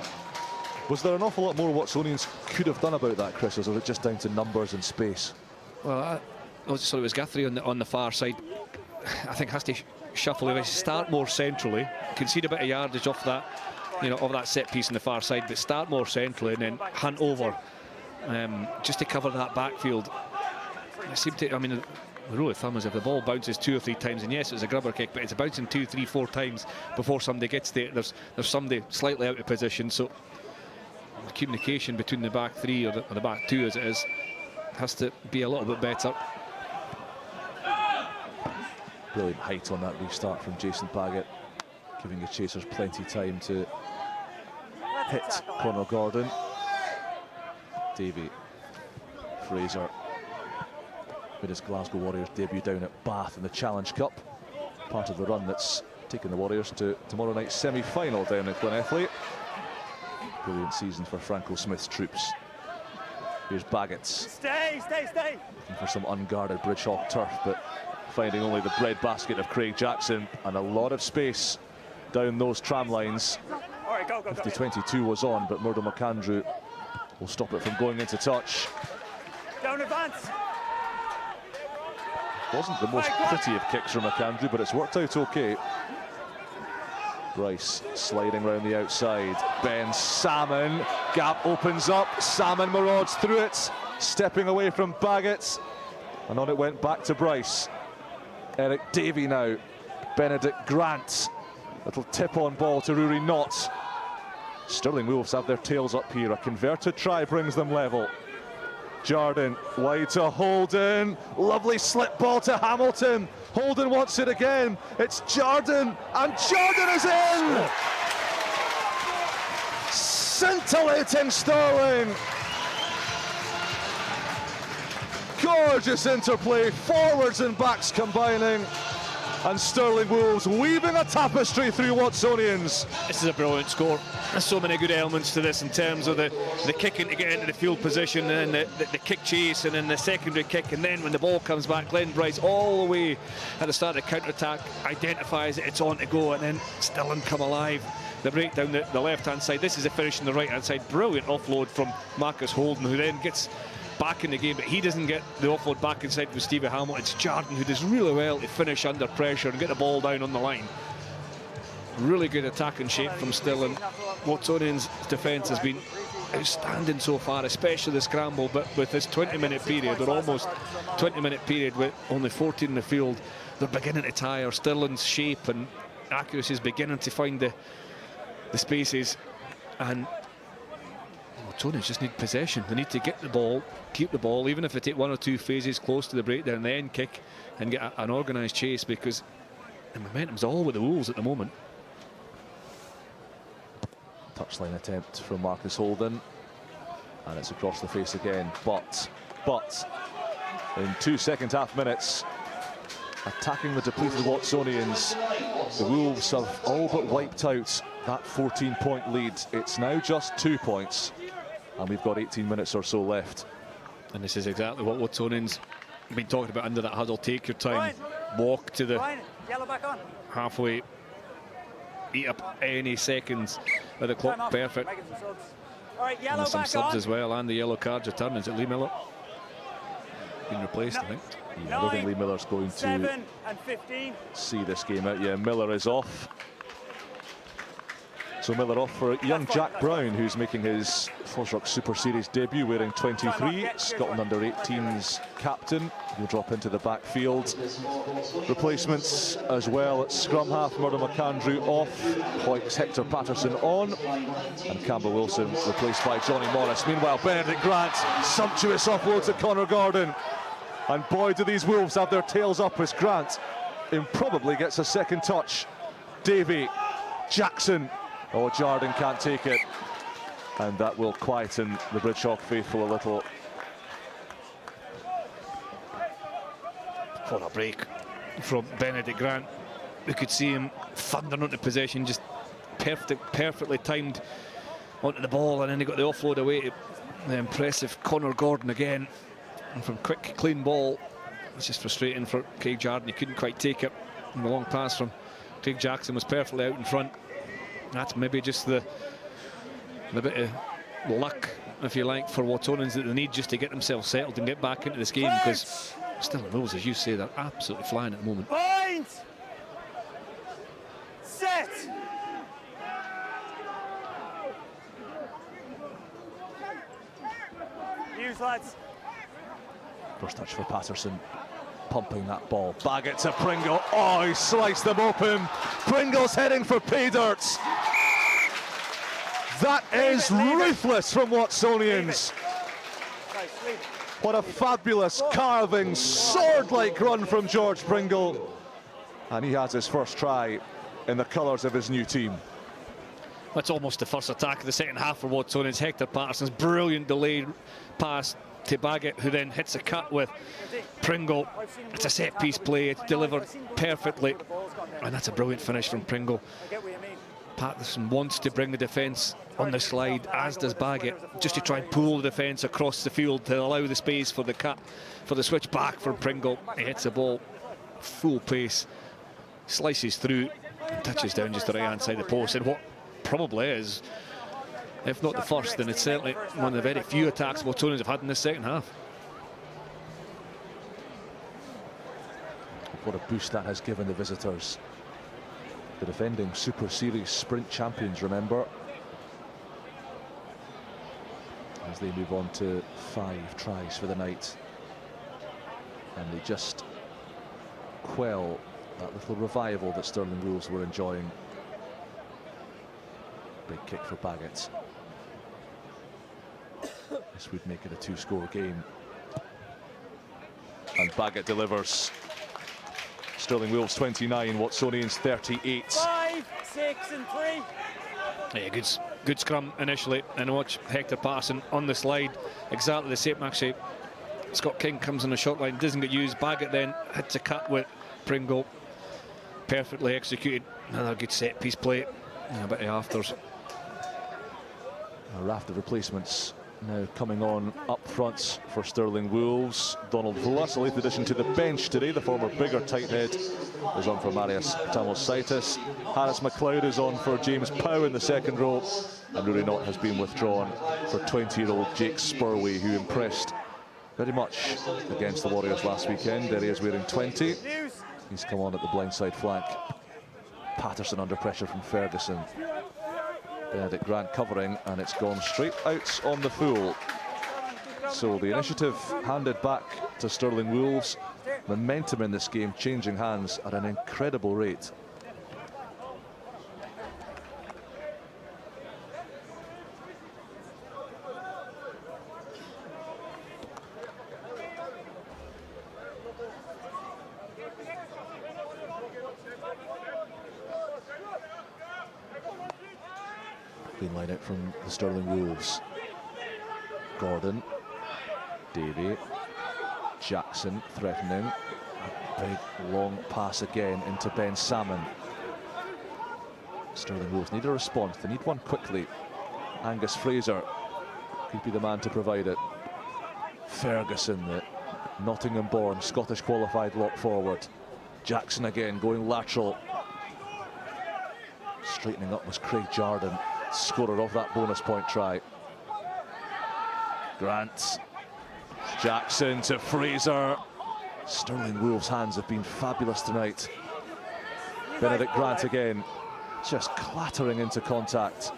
Was there an awful lot more WATSONIANS could have done about that, Chris, or was it just down to numbers and space? Well, I just thought it was Guthrie on the far side. I think has to shuffle away, start more centrally, concede a bit of yardage off that, of that set piece on the far side, but start more centrally and then hunt over just to cover that backfield. It seemed to, the rule of thumb is if the ball bounces 2 or 3 times, and yes, it's a grubber kick, but it's bouncing 2, 3, 4 times before somebody gets there. There's somebody slightly out of position, so the communication between the back 3 or the back 2 as it is has to be a little bit better. Brilliant height on that restart from Jason Baggett, giving the chasers plenty time to hit Connor Gordon. Davy Fraser made his Glasgow Warriors debut down at Bath in the Challenge Cup, part of the run that's taken the Warriors to tomorrow night's semi-final down at Gleneffley. Brilliant season for Franco Smith's troops. Here's Baggett. Stay. Looking for some unguarded Bridgehawk turf, but finding only the breadbasket of Craig Jackson and a lot of space down those tram lines. All right, go. 50-22 was on, but Murdo McAndrew will stop it from going into touch. Down advance. Wasn't the most pretty of kicks from McAndrew, but it's worked out okay. Bryce sliding round the outside. Ben Salmon. Gap opens up. Salmon marauds through it. Stepping away from Baggett. And on it went back to Bryce. Eric Davey now. Benedict Grant. Little tip-on ball to Rory Knott. Stirling Wolves have their tails up here. A converted try brings them level. Jardine wide to Holden. Lovely slip ball to Hamilton. Holden wants it again. It's Jardine, and Jardine is in! Scintillating Stirling. Gorgeous interplay, forwards and backs combining. And Stirling Wolves weaving a tapestry through Watsonians. This is a brilliant score. There's so many good elements to this in terms of the kicking to get into the field position, and then the kick chase, and then the secondary kick, and then when the ball comes back, Glenn Bryce all the way at the start of the counter-attack identifies it, it's on to go, and then Stirling come alive. The break down the left-hand side. This is a finish on the right-hand side. Brilliant offload from Marcus Holden, who then gets back in the game, but he doesn't get the offload back inside with Stevie Hamilton. It's Jardine who does really well to finish under pressure and get the ball down on the line. Really good attacking shape from Stirling. Watsonians' defence has been outstanding so far, especially the scramble, but with this 20-minute period, or almost 20-minute period with only 14 in the field, they're beginning to tire. Stirling's shape and accuracy is beginning to find the spaces, and Watsonians just need possession. They need to get the ball, keep the ball, even if they take 1 or 2 phases close to the breakdown, then kick and get an organised chase, because the momentum's all with the Wolves at the moment. Touchline attempt from Marcus Holden, and it's across the face again, but in 2 second-half minutes, attacking the depleted Watsonians, the Wolves have all but wiped out that 14-point lead. It's now just 2 points, and we've got 18 minutes or so left. And this is exactly what Watsonians have been talking about under that huddle. Take your time, walk to the Yellow back on. halfway, eat up any seconds of the clock. Perfect. All right, yellow and some back subs on. as well, and the yellow cards return. Is it Lee Miller? Been replaced, I think. Yeah, I don't think Lee Miller's going to 7 and 15. see this game out. Yeah, Miller is off. So Miller off for young Jack Brown, who's making his Fosrock Super Series debut wearing 23. Scotland under-18's captain. He'll drop into the backfield. Replacements as well at scrum half. Murdo McAndrew off. Hoyk's Hector Patterson on. And Campbell Wilson replaced by Johnny Morris. Meanwhile, Benedict Grant, sumptuous offload to Connor Gordon. And boy, do these Wolves have their tails up as Grant improbably gets a second touch. Davey, Jackson. Oh, Jardine can't take it. And that will quieten the Bridgehawk faithful a little. What a break from Benedict Grant. We could see him thundering onto possession, just perfectly timed onto the ball, and then he got the offload away to the impressive Connor Gordon again. And from quick, clean ball, it's just frustrating for Craig Jardine. He couldn't quite take it. And the long pass from Craig Jackson was perfectly out in front. That's maybe just the bit of luck, if you like, for Watsonians that they need just to get themselves settled and get back into this game, because Stirling Wolves, as you say, they're absolutely flying at the moment. Point! Set! Use, lads. First touch for Patterson. pumping that ball. Baggett to Pringle. Oh, he sliced them open. Pringle's heading for pay dirt. That is ruthless from Watsonians. What a fabulous carving, sword-like run from George Pringle. And he has his first try in the colours of his new team. That's almost the first attack of the second half for Watsonians. Hector Patterson's brilliant delayed pass to Baggett, who then hits a cut with Pringle. It's a set-piece play, it's delivered perfectly, and that's a brilliant finish from Pringle. Patterson wants to bring the defence on the slide, as does Baggett, just to try and pull the defence across the field to allow the space for the cut, for the switch back from Pringle. He hits the ball full pace, slices through, and touches down just the right-hand side of the post, and what probably is, if not the first, then it's certainly one of the very few attacks Watsonians have had in the second half. What a boost that has given the visitors. The defending Super Series sprint champions, remember, as they move on to 5 tries for the night. And they just quell that little revival that Stirling Wolves were enjoying. Big kick for Baggett. This would make it a 2-score game. And Baggett delivers. Stirling Wolves 29, Watsonians 38. 5, 6 and 3. Yeah, good scrum initially, and watch Hector Patterson on the slide, exactly the same actually. Scott King comes on the shot line, doesn't get used. Baggett then hits a cut with Pringle, perfectly executed. Another good set piece play, a bit of afters. A raft of replacements now coming on up front for Stirling Wolves. Donald Vulas, a late addition to the bench today. The former bigger tight head is on for Marius Tamosaitis. Harris McLeod is on for James Pow in the second row. And Rory Knott has been withdrawn for 20-year-old Jake Spurway, who impressed very much against the Warriors last weekend. There he is wearing 20. He's come on at the blindside flank. Patterson under pressure from Ferguson. Benedict Grant covering, and it's gone straight out on the full. So the initiative handed back to Stirling Wolves. Momentum in this game changing hands at an incredible rate. Clean line out from the Stirling Wolves. Gordon, Davey, Jackson threatening. A big long pass again into Ben Salmon. Stirling Wolves need a response, they need one quickly. Angus Fraser could be the man to provide it. Ferguson, the Nottingham-born Scottish qualified lock forward. Jackson again going lateral. Straightening up was Craig Jardine, scorer of that bonus point try. Grant, Jackson to Fraser. Stirling Wolves' hands have been fabulous tonight. Benedict Grant again, just clattering into contact,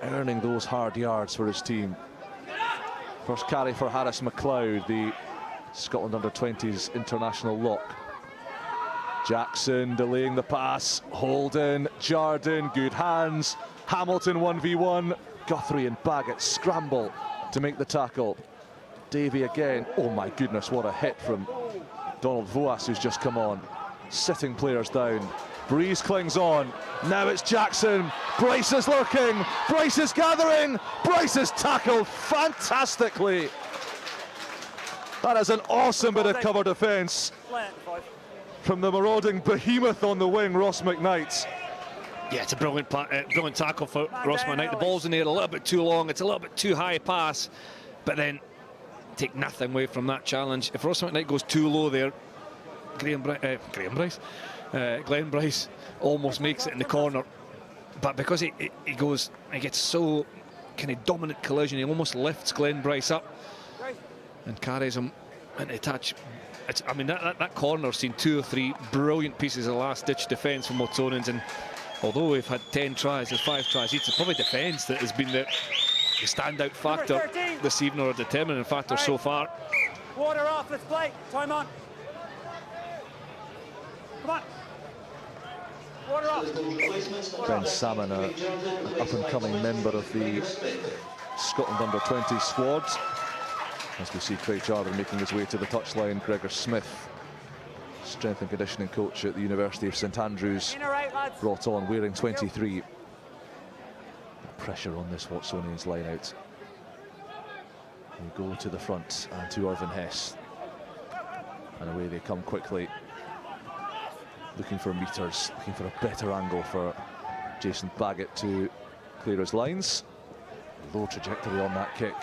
earning those hard yards for his team. First carry for Harris McLeod, the Scotland under-20s international lock. Jackson delaying the pass, Holden, Jardine, good hands. Hamilton 1v1, Guthrie and Baggett scramble to make the tackle. Davey again, oh my goodness, what a hit from Donald Vulas, who's just come on. Sitting players down. Breeze clings on, now it's Jackson. Bryce is lurking, Bryce is gathering, Bryce is tackled fantastically. That is an awesome bit of cover defence from the marauding behemoth on the wing, Ross McKnight. Yeah, it's a brilliant tackle for Ross McKnight. The ball's in there a little bit too long, it's a little bit too high a pass, but then take nothing away from that challenge. If Ross McKnight goes too low there, Glenn Bryce almost makes it in the corner, but because he gets so kind of dominant collision, he almost lifts Glenn Bryce up and carries him into touch. I mean, that corner's seen 2 or 3 brilliant pieces of last-ditch defence from Watsonians, and although we've had 10 tries, there's 5 tries each, it's probably defence that has been the standout factor this evening, or a determining factor so far. Water off, let's play. Time on. Come on. Water up. Ben Salmon, an up-and-coming member of the Scotland under-20 squad. As we see Craig Jarvin making his way to the touchline, Gregor Smith, strength and conditioning coach at the University of St Andrews, brought on wearing 23. Pressure on this Watsonians line-out. They go to the front and to Irvin Hess. And away they come quickly. Looking for meters, looking for a better angle for Jason Baggett to clear his lines. Low trajectory on that kick.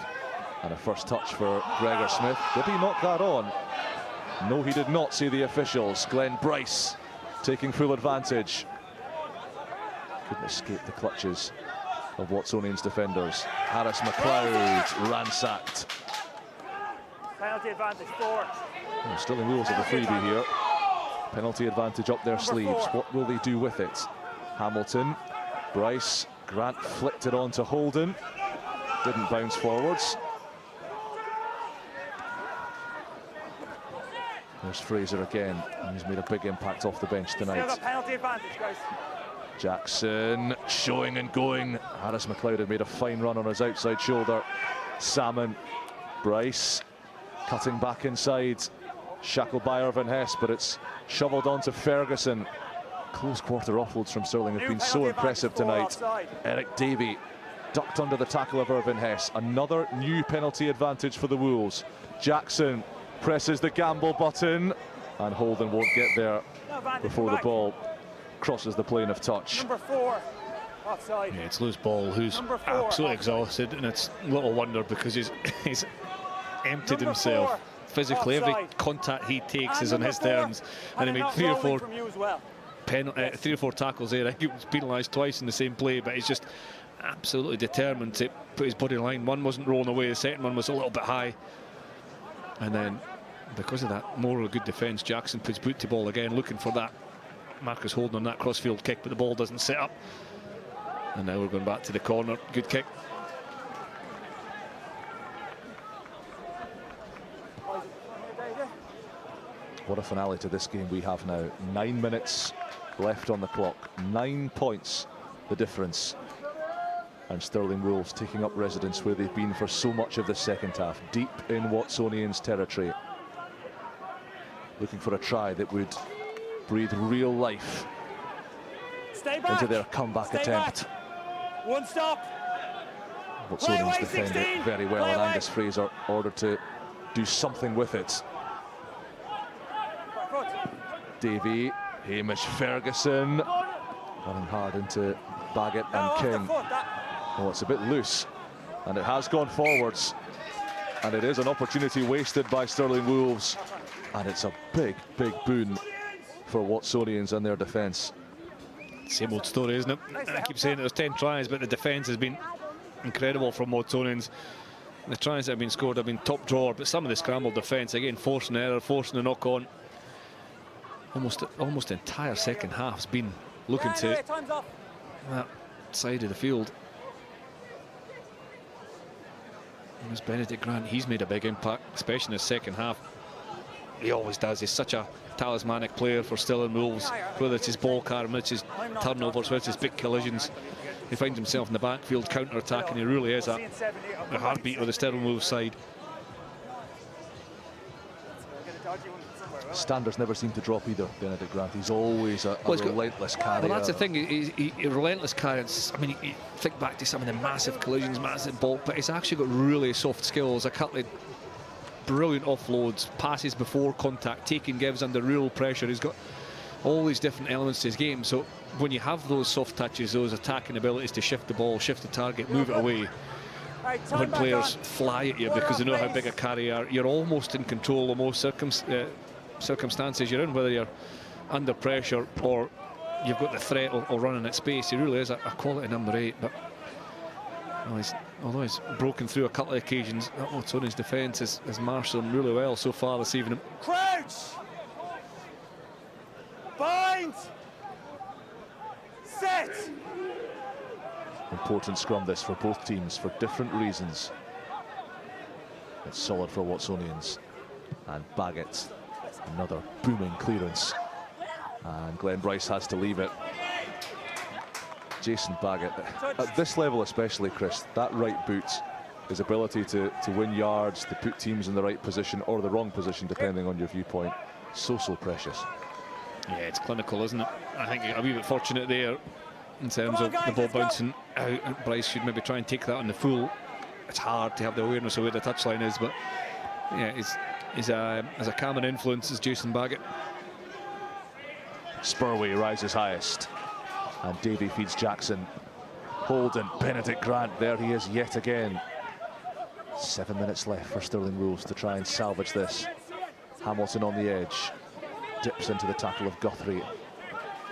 And a first touch for Gregor Smith. Did he knock that on? No, he did not, say the officials. Glenn Bryce taking full advantage. Couldn't escape the clutches of Watsonians defenders. Harris McLeod ransacked. Penalty advantage, 4. Stirling rules of the freebie here. Penalty advantage up their sleeves. What will they do with it? Hamilton, Bryce, Grant flicked it on to Holden. Didn't bounce forwards. There's Fraser again, and he's made a big impact off the bench tonight. Still got penalty advantage, guys. Jackson showing and going. Harris McLeod had made a fine run on his outside shoulder. Salmon, Bryce cutting back inside. Shackled by Irvin Hess, but it's shoveled on to Ferguson. Close quarter offloads from Stirling have been so impressive tonight. Eric Davey ducked under the tackle of Irvin Hess. Another new penalty advantage for the Wolves. Jackson presses the gamble button, and Holden won't get there before the ball crosses the plane of touch. Number 4, offside. Yeah, it's loose ball, who's absolutely exhausted, and it's little wonder because he's emptied himself physically. Every contact he takes is on his terms, and he made 3 or 4 tackles there. I think he was penalised twice in the same play, but he's just absolutely determined to put his body line. One wasn't rolling away, the second one was a little bit high, and then because of that moral good defence, Jackson puts boot to ball again, looking for that Marcus Holden on that crossfield kick, but the ball doesn't set up, and now we're going back to the corner. Good kick. What a finale to this game we have now. 9 minutes left on the clock. 9 points the difference. And Stirling Wolves taking up residence where they've been for so much of the second half, deep in Watsonians territory. Looking for a try that would breathe real life into their comeback attempt. One stop. Watsonians defend it very well, and Angus Fraser ordered to do something with it. Davey, Hamish Ferguson running hard into Baggett and King. Oh, it's a bit loose, and it has gone forwards, and it is an opportunity wasted by Stirling Wolves, and it's a big boon for Watsonians and their defence. Same old story, isn't it? I keep saying there's 10 tries, but the defence has been incredible from Watsonians. The tries that have been scored have been top drawer, but some of the scrambled defence, again, forcing error, forcing a knock-on. Almost the entire second half's been looking to that side of the field. And there's Benedict Grant. He's made a big impact, especially in the second half. He always does. He's such a talismanic player for Stirling Wolves, whether it's his ball carrying, whether it's his turnovers, whether it's his big collisions. He finds himself in the backfield counter-attacking. He really is a heartbeat of the Stirling Wolves side. Standards never seem to drop either, Benedict Grant. He's always a relentless carrier. Well, that's the thing. He's relentless carriers. I mean, you think back to some of the massive collisions, massive bulk, but he's actually got really soft skills. A couple of brilliant offloads, passes before contact, taking gives under real pressure. He's got all these different elements to his game. So when you have those soft touches, those attacking abilities to shift the ball, shift the target, move it away, when players fly at you because they know how big a carrier, you're almost in control of most circumstances you're in, whether you're under pressure or you've got the threat or running at space. He really is a quality number 8, but although he's broken through a couple of occasions, Watsonians' defence has marshalled him really well so far this evening. Crouch! Bind! Set! Important scrum this for both teams for different reasons. It's solid for Watsonians. And Baggett, another booming clearance. And Glenn Bryce has to leave it. Jason Baggett, at this level especially, Chris, that right boot, his ability to win yards, to put teams in the right position or the wrong position, depending on your viewpoint, so precious. Yeah, it's clinical, isn't it? I think a wee bit fortunate there in terms of the ball bouncing out. Bryce should maybe try and take that on the full. It's hard to have the awareness of where the touchline is, but yeah, he's as a calming influence as Jason Baggett. Spurway rises highest, and Davey feeds Jackson. Holden, Benedict Grant, there he is yet again. 7 minutes left for Stirling Rules to try and salvage this. Hamilton on the edge, dips into the tackle of Guthrie,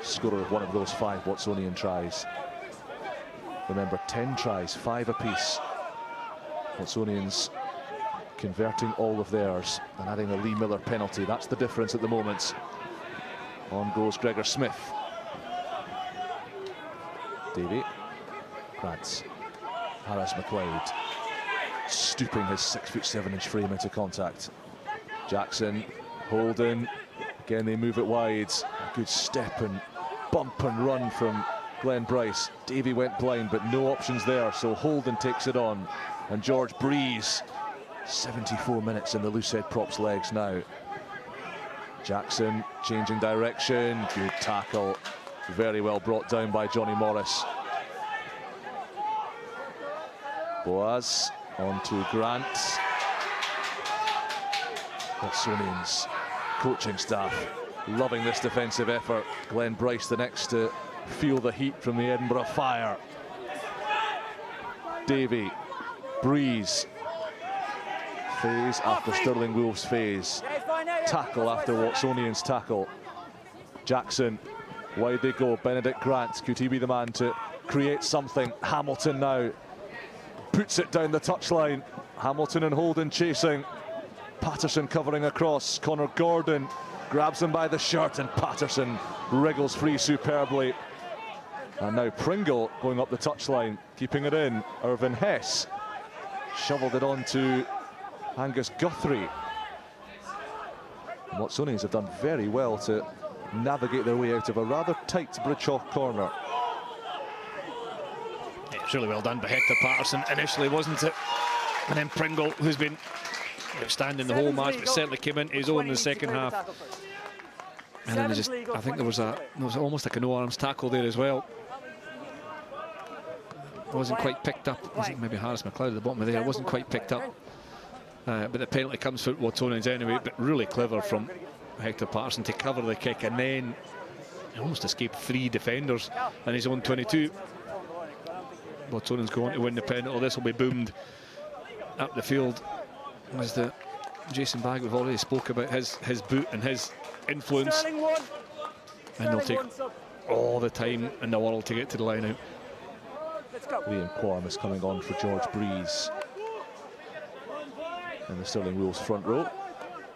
scorer of one of those 5 Watsonian tries. Remember, 10 tries, 5 apiece. Watsonians converting all of theirs and adding a Lee Miller penalty. That's the difference at the moment. On goes Gregor Smith. Davey, Grant, Harris McLeod, stooping his 6'7" frame into contact. Jackson, Holden, again they move it wide. A good step and bump and run from Glenn Bryce. Davey went blind, but no options there, so Holden takes it on. And George Breeze, 74 minutes in the Loosehead Props legs now. Jackson changing direction, good tackle, very well brought down by Johnny Morris. Boaz on to Grant. Watsonians coaching staff loving this defensive effort. Glenn Bryce the next to feel the heat from the Edinburgh Fire. Davey, Breeze, phase after Stirling Wolves phase. Tackle after Watsonians tackle. Jackson, wide they go. Benedict Grant, could he be the man to create something? Hamilton now puts it down the touchline. Hamilton and Holden chasing. Patterson covering across. Connor Gordon grabs him by the shirt, and Patterson wriggles free superbly. And now Pringle going up the touchline, keeping it in. Irvin Hess shoveled it on to Angus Guthrie. Watsonians have done very well to navigate their way out of a rather tight Bridgehoff corner. Yeah, it's really well done by Hector Patterson initially, wasn't it? And then Pringle, who's been outstanding the whole match, but certainly came into his own in the second half. And then I think there was almost like a no-arms tackle there as well. It wasn't quite picked up. Was it maybe Harris McLeod at the bottom of there? It wasn't quite picked up. But the penalty comes for Watsonians anyway, but really clever from Hector Patterson to cover the kick and then almost escape 3 defenders in his own 22. Watsonians go on to win the penalty. This will be boomed up the field as the Jason Baggett, we've already spoke about his boot and his influence, and they'll take all the time in the world to get to the line out. Liam Quorm is coming on for George Breeze in the Stirling Rules front row.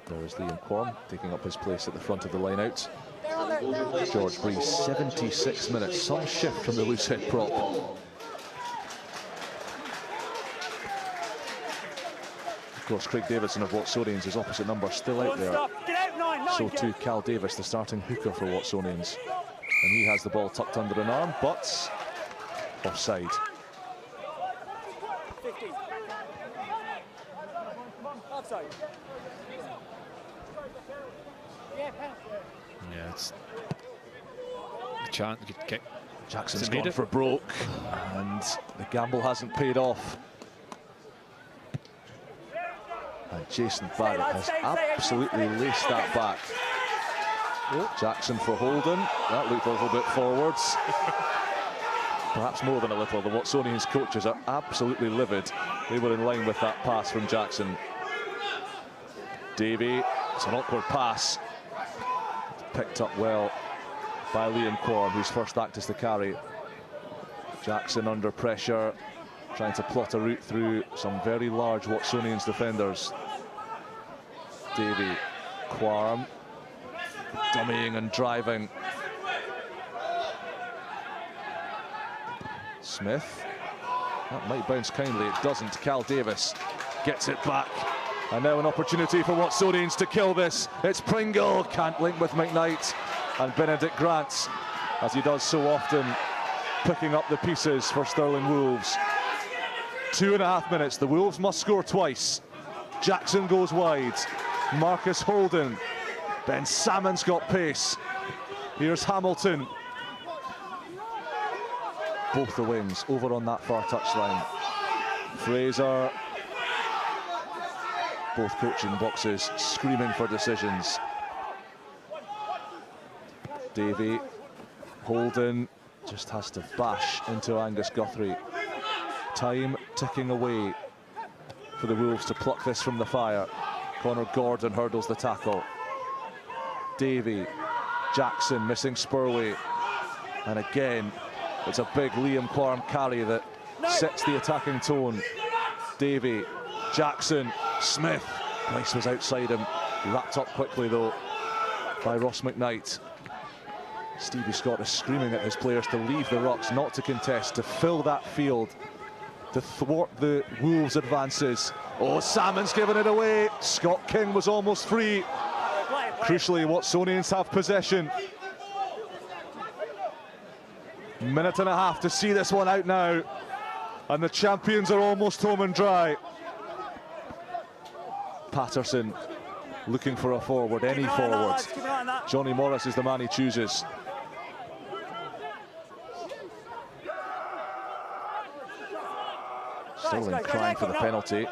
There is Liam Quorm taking up his place at the front of the line out. George Breeze, 76 minutes, some shift from the Loosehead prop. Of course, Craig Davidson of Watsonians, his opposite number, still out there. So too Cal Davis, the starting hooker for Watsonians. And he has the ball tucked under an arm, but offside. 15. Offside. Yeah, it's a chance, good kick. Jackson's gone for broke, and the gamble hasn't paid off. And Jason Baggett has absolutely laced that back. Jackson for Holden. That looked a little bit forwards. Perhaps more than a little. The Watsonians coaches are absolutely livid. They were in line with that pass from Jackson. Davey, it's an awkward pass. Picked up well by Liam Quorm, whose first act is to carry. Jackson under pressure, trying to plot a route through some very large Watsonians defenders. Davey, Quorm, dummying and driving. Smith, that might bounce kindly, it doesn't. Cal Davis gets it back. And now an opportunity for Watsonians to kill this. It's Pringle, can't link with McKnight. And Benedict Grant, as he does so often, picking up the pieces for Stirling Wolves. 2.5 minutes. The Wolves must score twice. Jackson goes wide. Marcus Holden. Ben Salmon's got pace. Here's Hamilton. Both the wings over on that far touchline. Fraser. Both coaching boxes screaming for decisions. Davey. Holden just has to bash into Angus Guthrie. Time ticking away for the Wolves to pluck this from the fire. Connor Gordon hurdles the tackle. Davey. Jackson missing Spurway. And again, it's a big Liam Quarm carry that sets the attacking tone. Davey, Jackson, Smith. Bryce was outside him. Wrapped up quickly though by Ross McKnight. Stevie Scott is screaming at his players to leave the rucks, not to contest, to fill that field, to thwart the Wolves' advances. Oh, Salmon's given it away. Scott King was almost free. Crucially, Watsonians have possession. Minute and a half to see this one out now. And the champions are almost home and dry. Patterson looking for a forward, any forward. Johnny Morris is the man he chooses. Stirling crying for the penalty.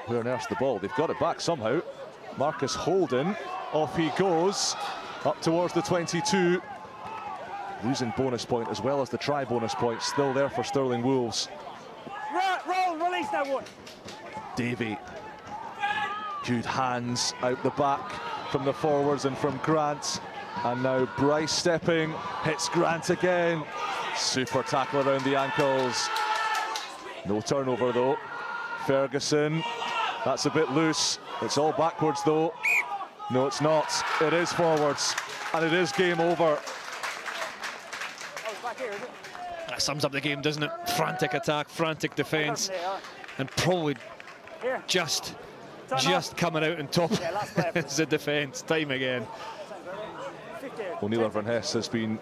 Who on earth's the ball? They've got it back somehow. Marcus Holden, off he goes, up towards the 22. Losing bonus point as well as the try bonus point, still there for Stirling Wolves. Roll, release that one. Davey. Good hands out the back from the forwards and from Grant. And now Bryce stepping, hits Grant again. Super tackle around the ankles. No turnover though. Ferguson, that's a bit loose. It's all backwards though. No, it's not. It is forwards, and it is game over. That sums up the game, doesn't it? Frantic attack, frantic defence, and probably just coming out on top is the defence. Time again. O'Neill Inverness has been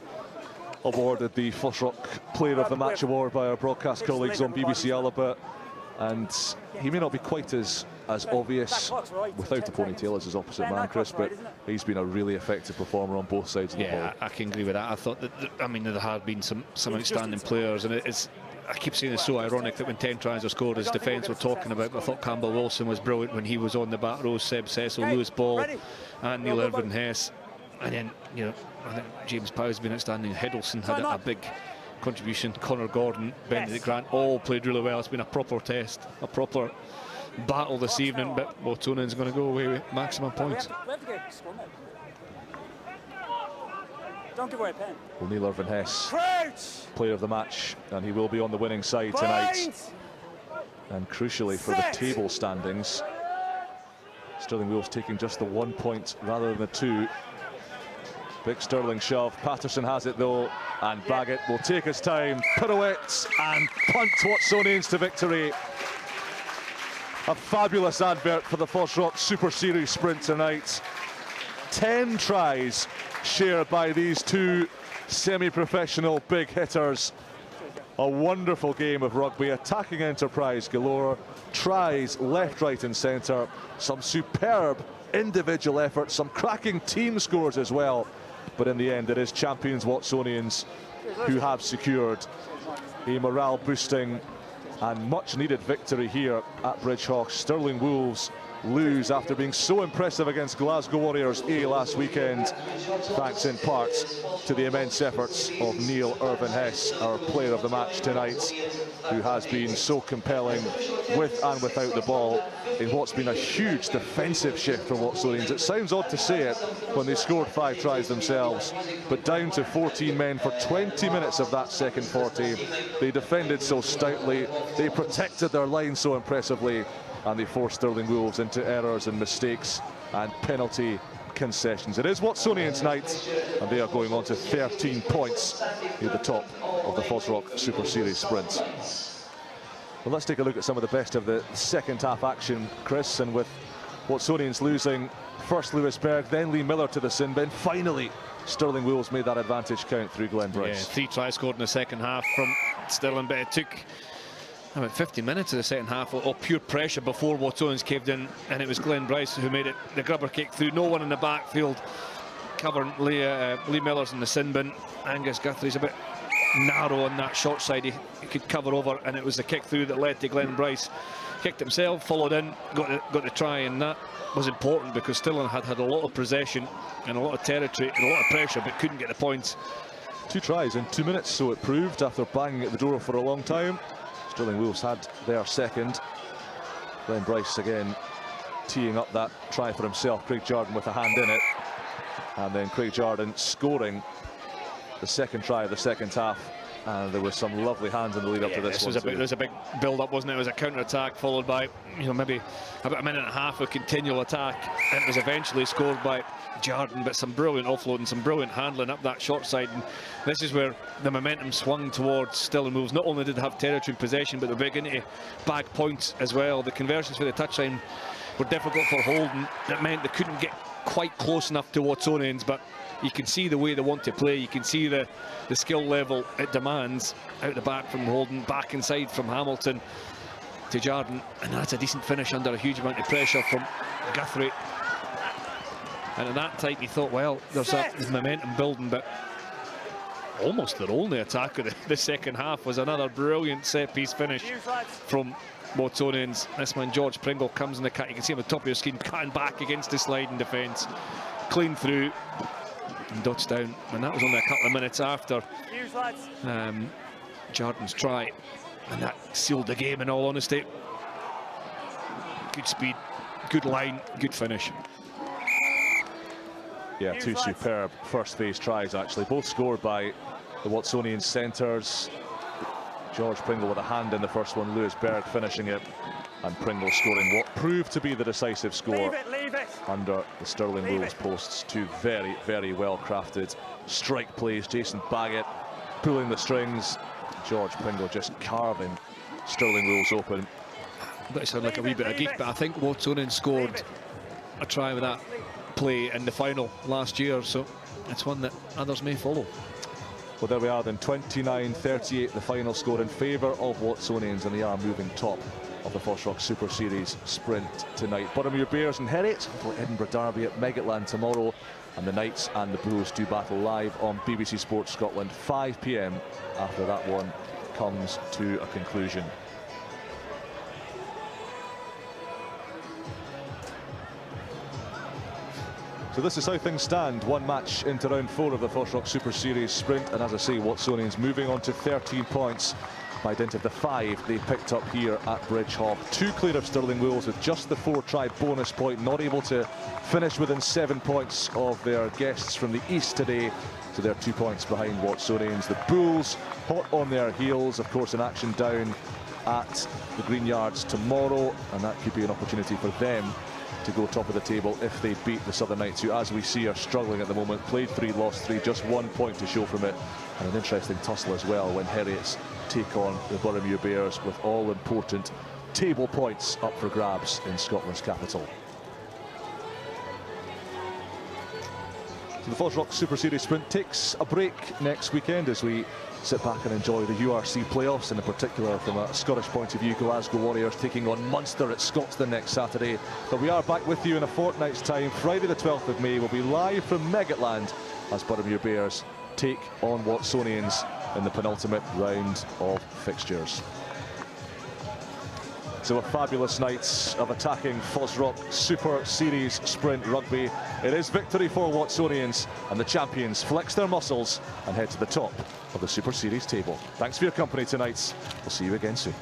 awarded the Flush Rock Player of the Match award by our broadcast colleagues on BBC Alaba, and he may not be quite as obvious without a ponytail as his opposite man, Chris, but he's been a really effective performer on both sides of the ball. Yeah, I can agree with that. I thought that, I mean, there have been some outstanding players, and I keep saying it's so ironic that when 10 tries are scored, his defence we're talking about, but I thought Campbell Wilson was brilliant when he was on the back row, Seb Cecil, Lewis Ball, and Neil Inverness. And then, you know, I think James Powell's been outstanding. Hiddleston had a big contribution. Connor Gordon, Benedict Grant, all played really well. It's been a proper test, a proper battle this evening, but Watsonian's going to go away with maximum points. Don't give away a pen. O'Neill Inverness, player of the match, and he will be on the winning side tonight. And crucially for the table standings, Stirling Wolves taking just the 1 point rather than the 2. Big Stirling shove. Patterson has it though, and Baggett will take his time, pirouette and punt Watsonians to victory. A fabulous advert for the Flush Rock Super Series sprint tonight. 10 tries shared by these two semi-professional big hitters. A wonderful game of rugby, attacking enterprise galore, tries left, right and centre, some superb individual efforts, some cracking team scores as well. But in the end, it is champions Watsonians who have secured a morale-boosting and much-needed victory here at Bridgehawk. Stirling Wolves lose after being so impressive against Glasgow Warriors A last weekend, thanks in part to the immense efforts of Neil Irvin-Hess, our player of the match tonight, who has been so compelling with and without the ball in what's been a huge defensive shift from Watsonians. It sounds odd to say it when they scored 5 tries themselves, but down to 14 men for 20 minutes of that second 40. They defended so stoutly, they protected their line so impressively, and they forced Stirling Wolves into errors and mistakes and penalty concessions. It is Watsonians' night, and they are going on to 13 points near the top of the Flush Rock Super Series sprint. Well, let's take a look at some of the best of the second half action, Chris, and with Watsonians losing first Lewis Berg, then Lee Miller to the sin bin, finally Stirling Wolves made that advantage count through Glenn Bryce. Yeah, 3 tries scored in the second half from Stirling, but it took about 50 minutes of the second half of pure pressure before WATSONIANS caved in, and it was Glenn Bryce who made it the grubber kick through. No one in the backfield covering Lee Miller's in the sin bin. Angus Guthrie's a bit narrow on that short side. He could cover over, and it was the kick through that led to Glenn Bryce. Kicked himself, followed in, got the try, and that was important because Stirling had a lot of possession and a lot of territory and a lot of pressure, but couldn't get the points. 2 tries in 2 minutes, so it proved, after banging at the door for a long time. Stirling Wolves had their second. Glenn Bryce again teeing up that try for himself. Craig Jarden with a hand in it, and then Craig Jarden scoring the second try of the second half. And there was some lovely hands in the lead up to this one. There was a big build-up, wasn't it? It was a counter-attack followed by, maybe about a minute and a half of continual attack. And it was eventually scored by Jarden, but some brilliant offloading, some brilliant handling up that short side. And this is where the momentum swung towards Stirling Wolves. Not only did they have territory and possession, but they were beginning to bag points as well. The conversions for the touchline were difficult for Holden. That meant they couldn't get quite close enough to WATSONIANS, but you can see the way they want to play. You can see the skill level it demands. Out the back from Holden, back inside from Hamilton to Jarden, and that's a decent finish under a huge amount of pressure from Guthrie. And at that time you thought, well, there's momentum building, but almost their only attack of the second half was another brilliant set-piece finish from WATSONIANS. This man, George Pringle, comes in the cut. You can see on the top of your screen, cutting back against the sliding defence. Clean through and dodged down. And that was only a couple of minutes after Jarden's try. And that sealed the game, in all honesty. Good speed, good line, good finish. Yeah, 2 superb first phase tries, actually. Both scored by the WATSONIANS centres. George Pringle with a hand in the first one, Lewis Berg finishing it, and Pringle scoring what proved to be the decisive score under the Stirling Wolves posts. 2 very, very well crafted strike plays. Jason Baggett pulling the strings. George Pringle just carving Stirling Wolves open. But it sounded like a wee bit of geek, but I think WATSONIANS scored a try with that play in the final last year, so it's one that others may follow. Well, there we are then, 29-38, the final score in favour of WATSONIANS, and they are moving top of the Fosroc Super Series sprint tonight. Buttermere Bears and Heriot for Edinburgh Derby at Megatland tomorrow, and the Knights and the Blues do battle live on BBC Sports Scotland, 5 p.m. after that one comes to a conclusion. So this is how things stand. 1 match into round 4 of the Fosroc Super Series sprint, and as I say, WATSONIANS moving on to 13 points by dint of the 5 they picked up here at Bridgehoff. 2 clear of Stirling Wolves with just the 4-try bonus point, not able to finish within 7 points of their guests from the east today. So they're 2 points behind WATSONIANS. The Bulls hot on their heels, of course, in action down at the Green Yards tomorrow, and that could be an opportunity for them to go top of the table if they beat the Southern Knights, who, as we see, are struggling at the moment. Played 3, lost 3, just 1 point to show from it. And an interesting tussle as well when Heriots take on the Buttermere Bears, with all important table points up for grabs in Scotland's capital. So the Fosroc Super Series sprint takes a break next weekend as we sit back and enjoy the URC playoffs, and in particular from a Scottish point of view, Glasgow Warriors taking on Munster at Scotstoun next Saturday. But we are back with you in a fortnight's time. Friday the 12th of May will be live from Megatland as Buttermere Bears take on WATSONIANS in the penultimate round of fixtures. So a fabulous night of attacking Fosroc Super Series sprint rugby. It is victory for WATSONIANS, and the champions flex their muscles and head to the top of the Super Series table. Thanks for your company tonight. We'll see you again soon.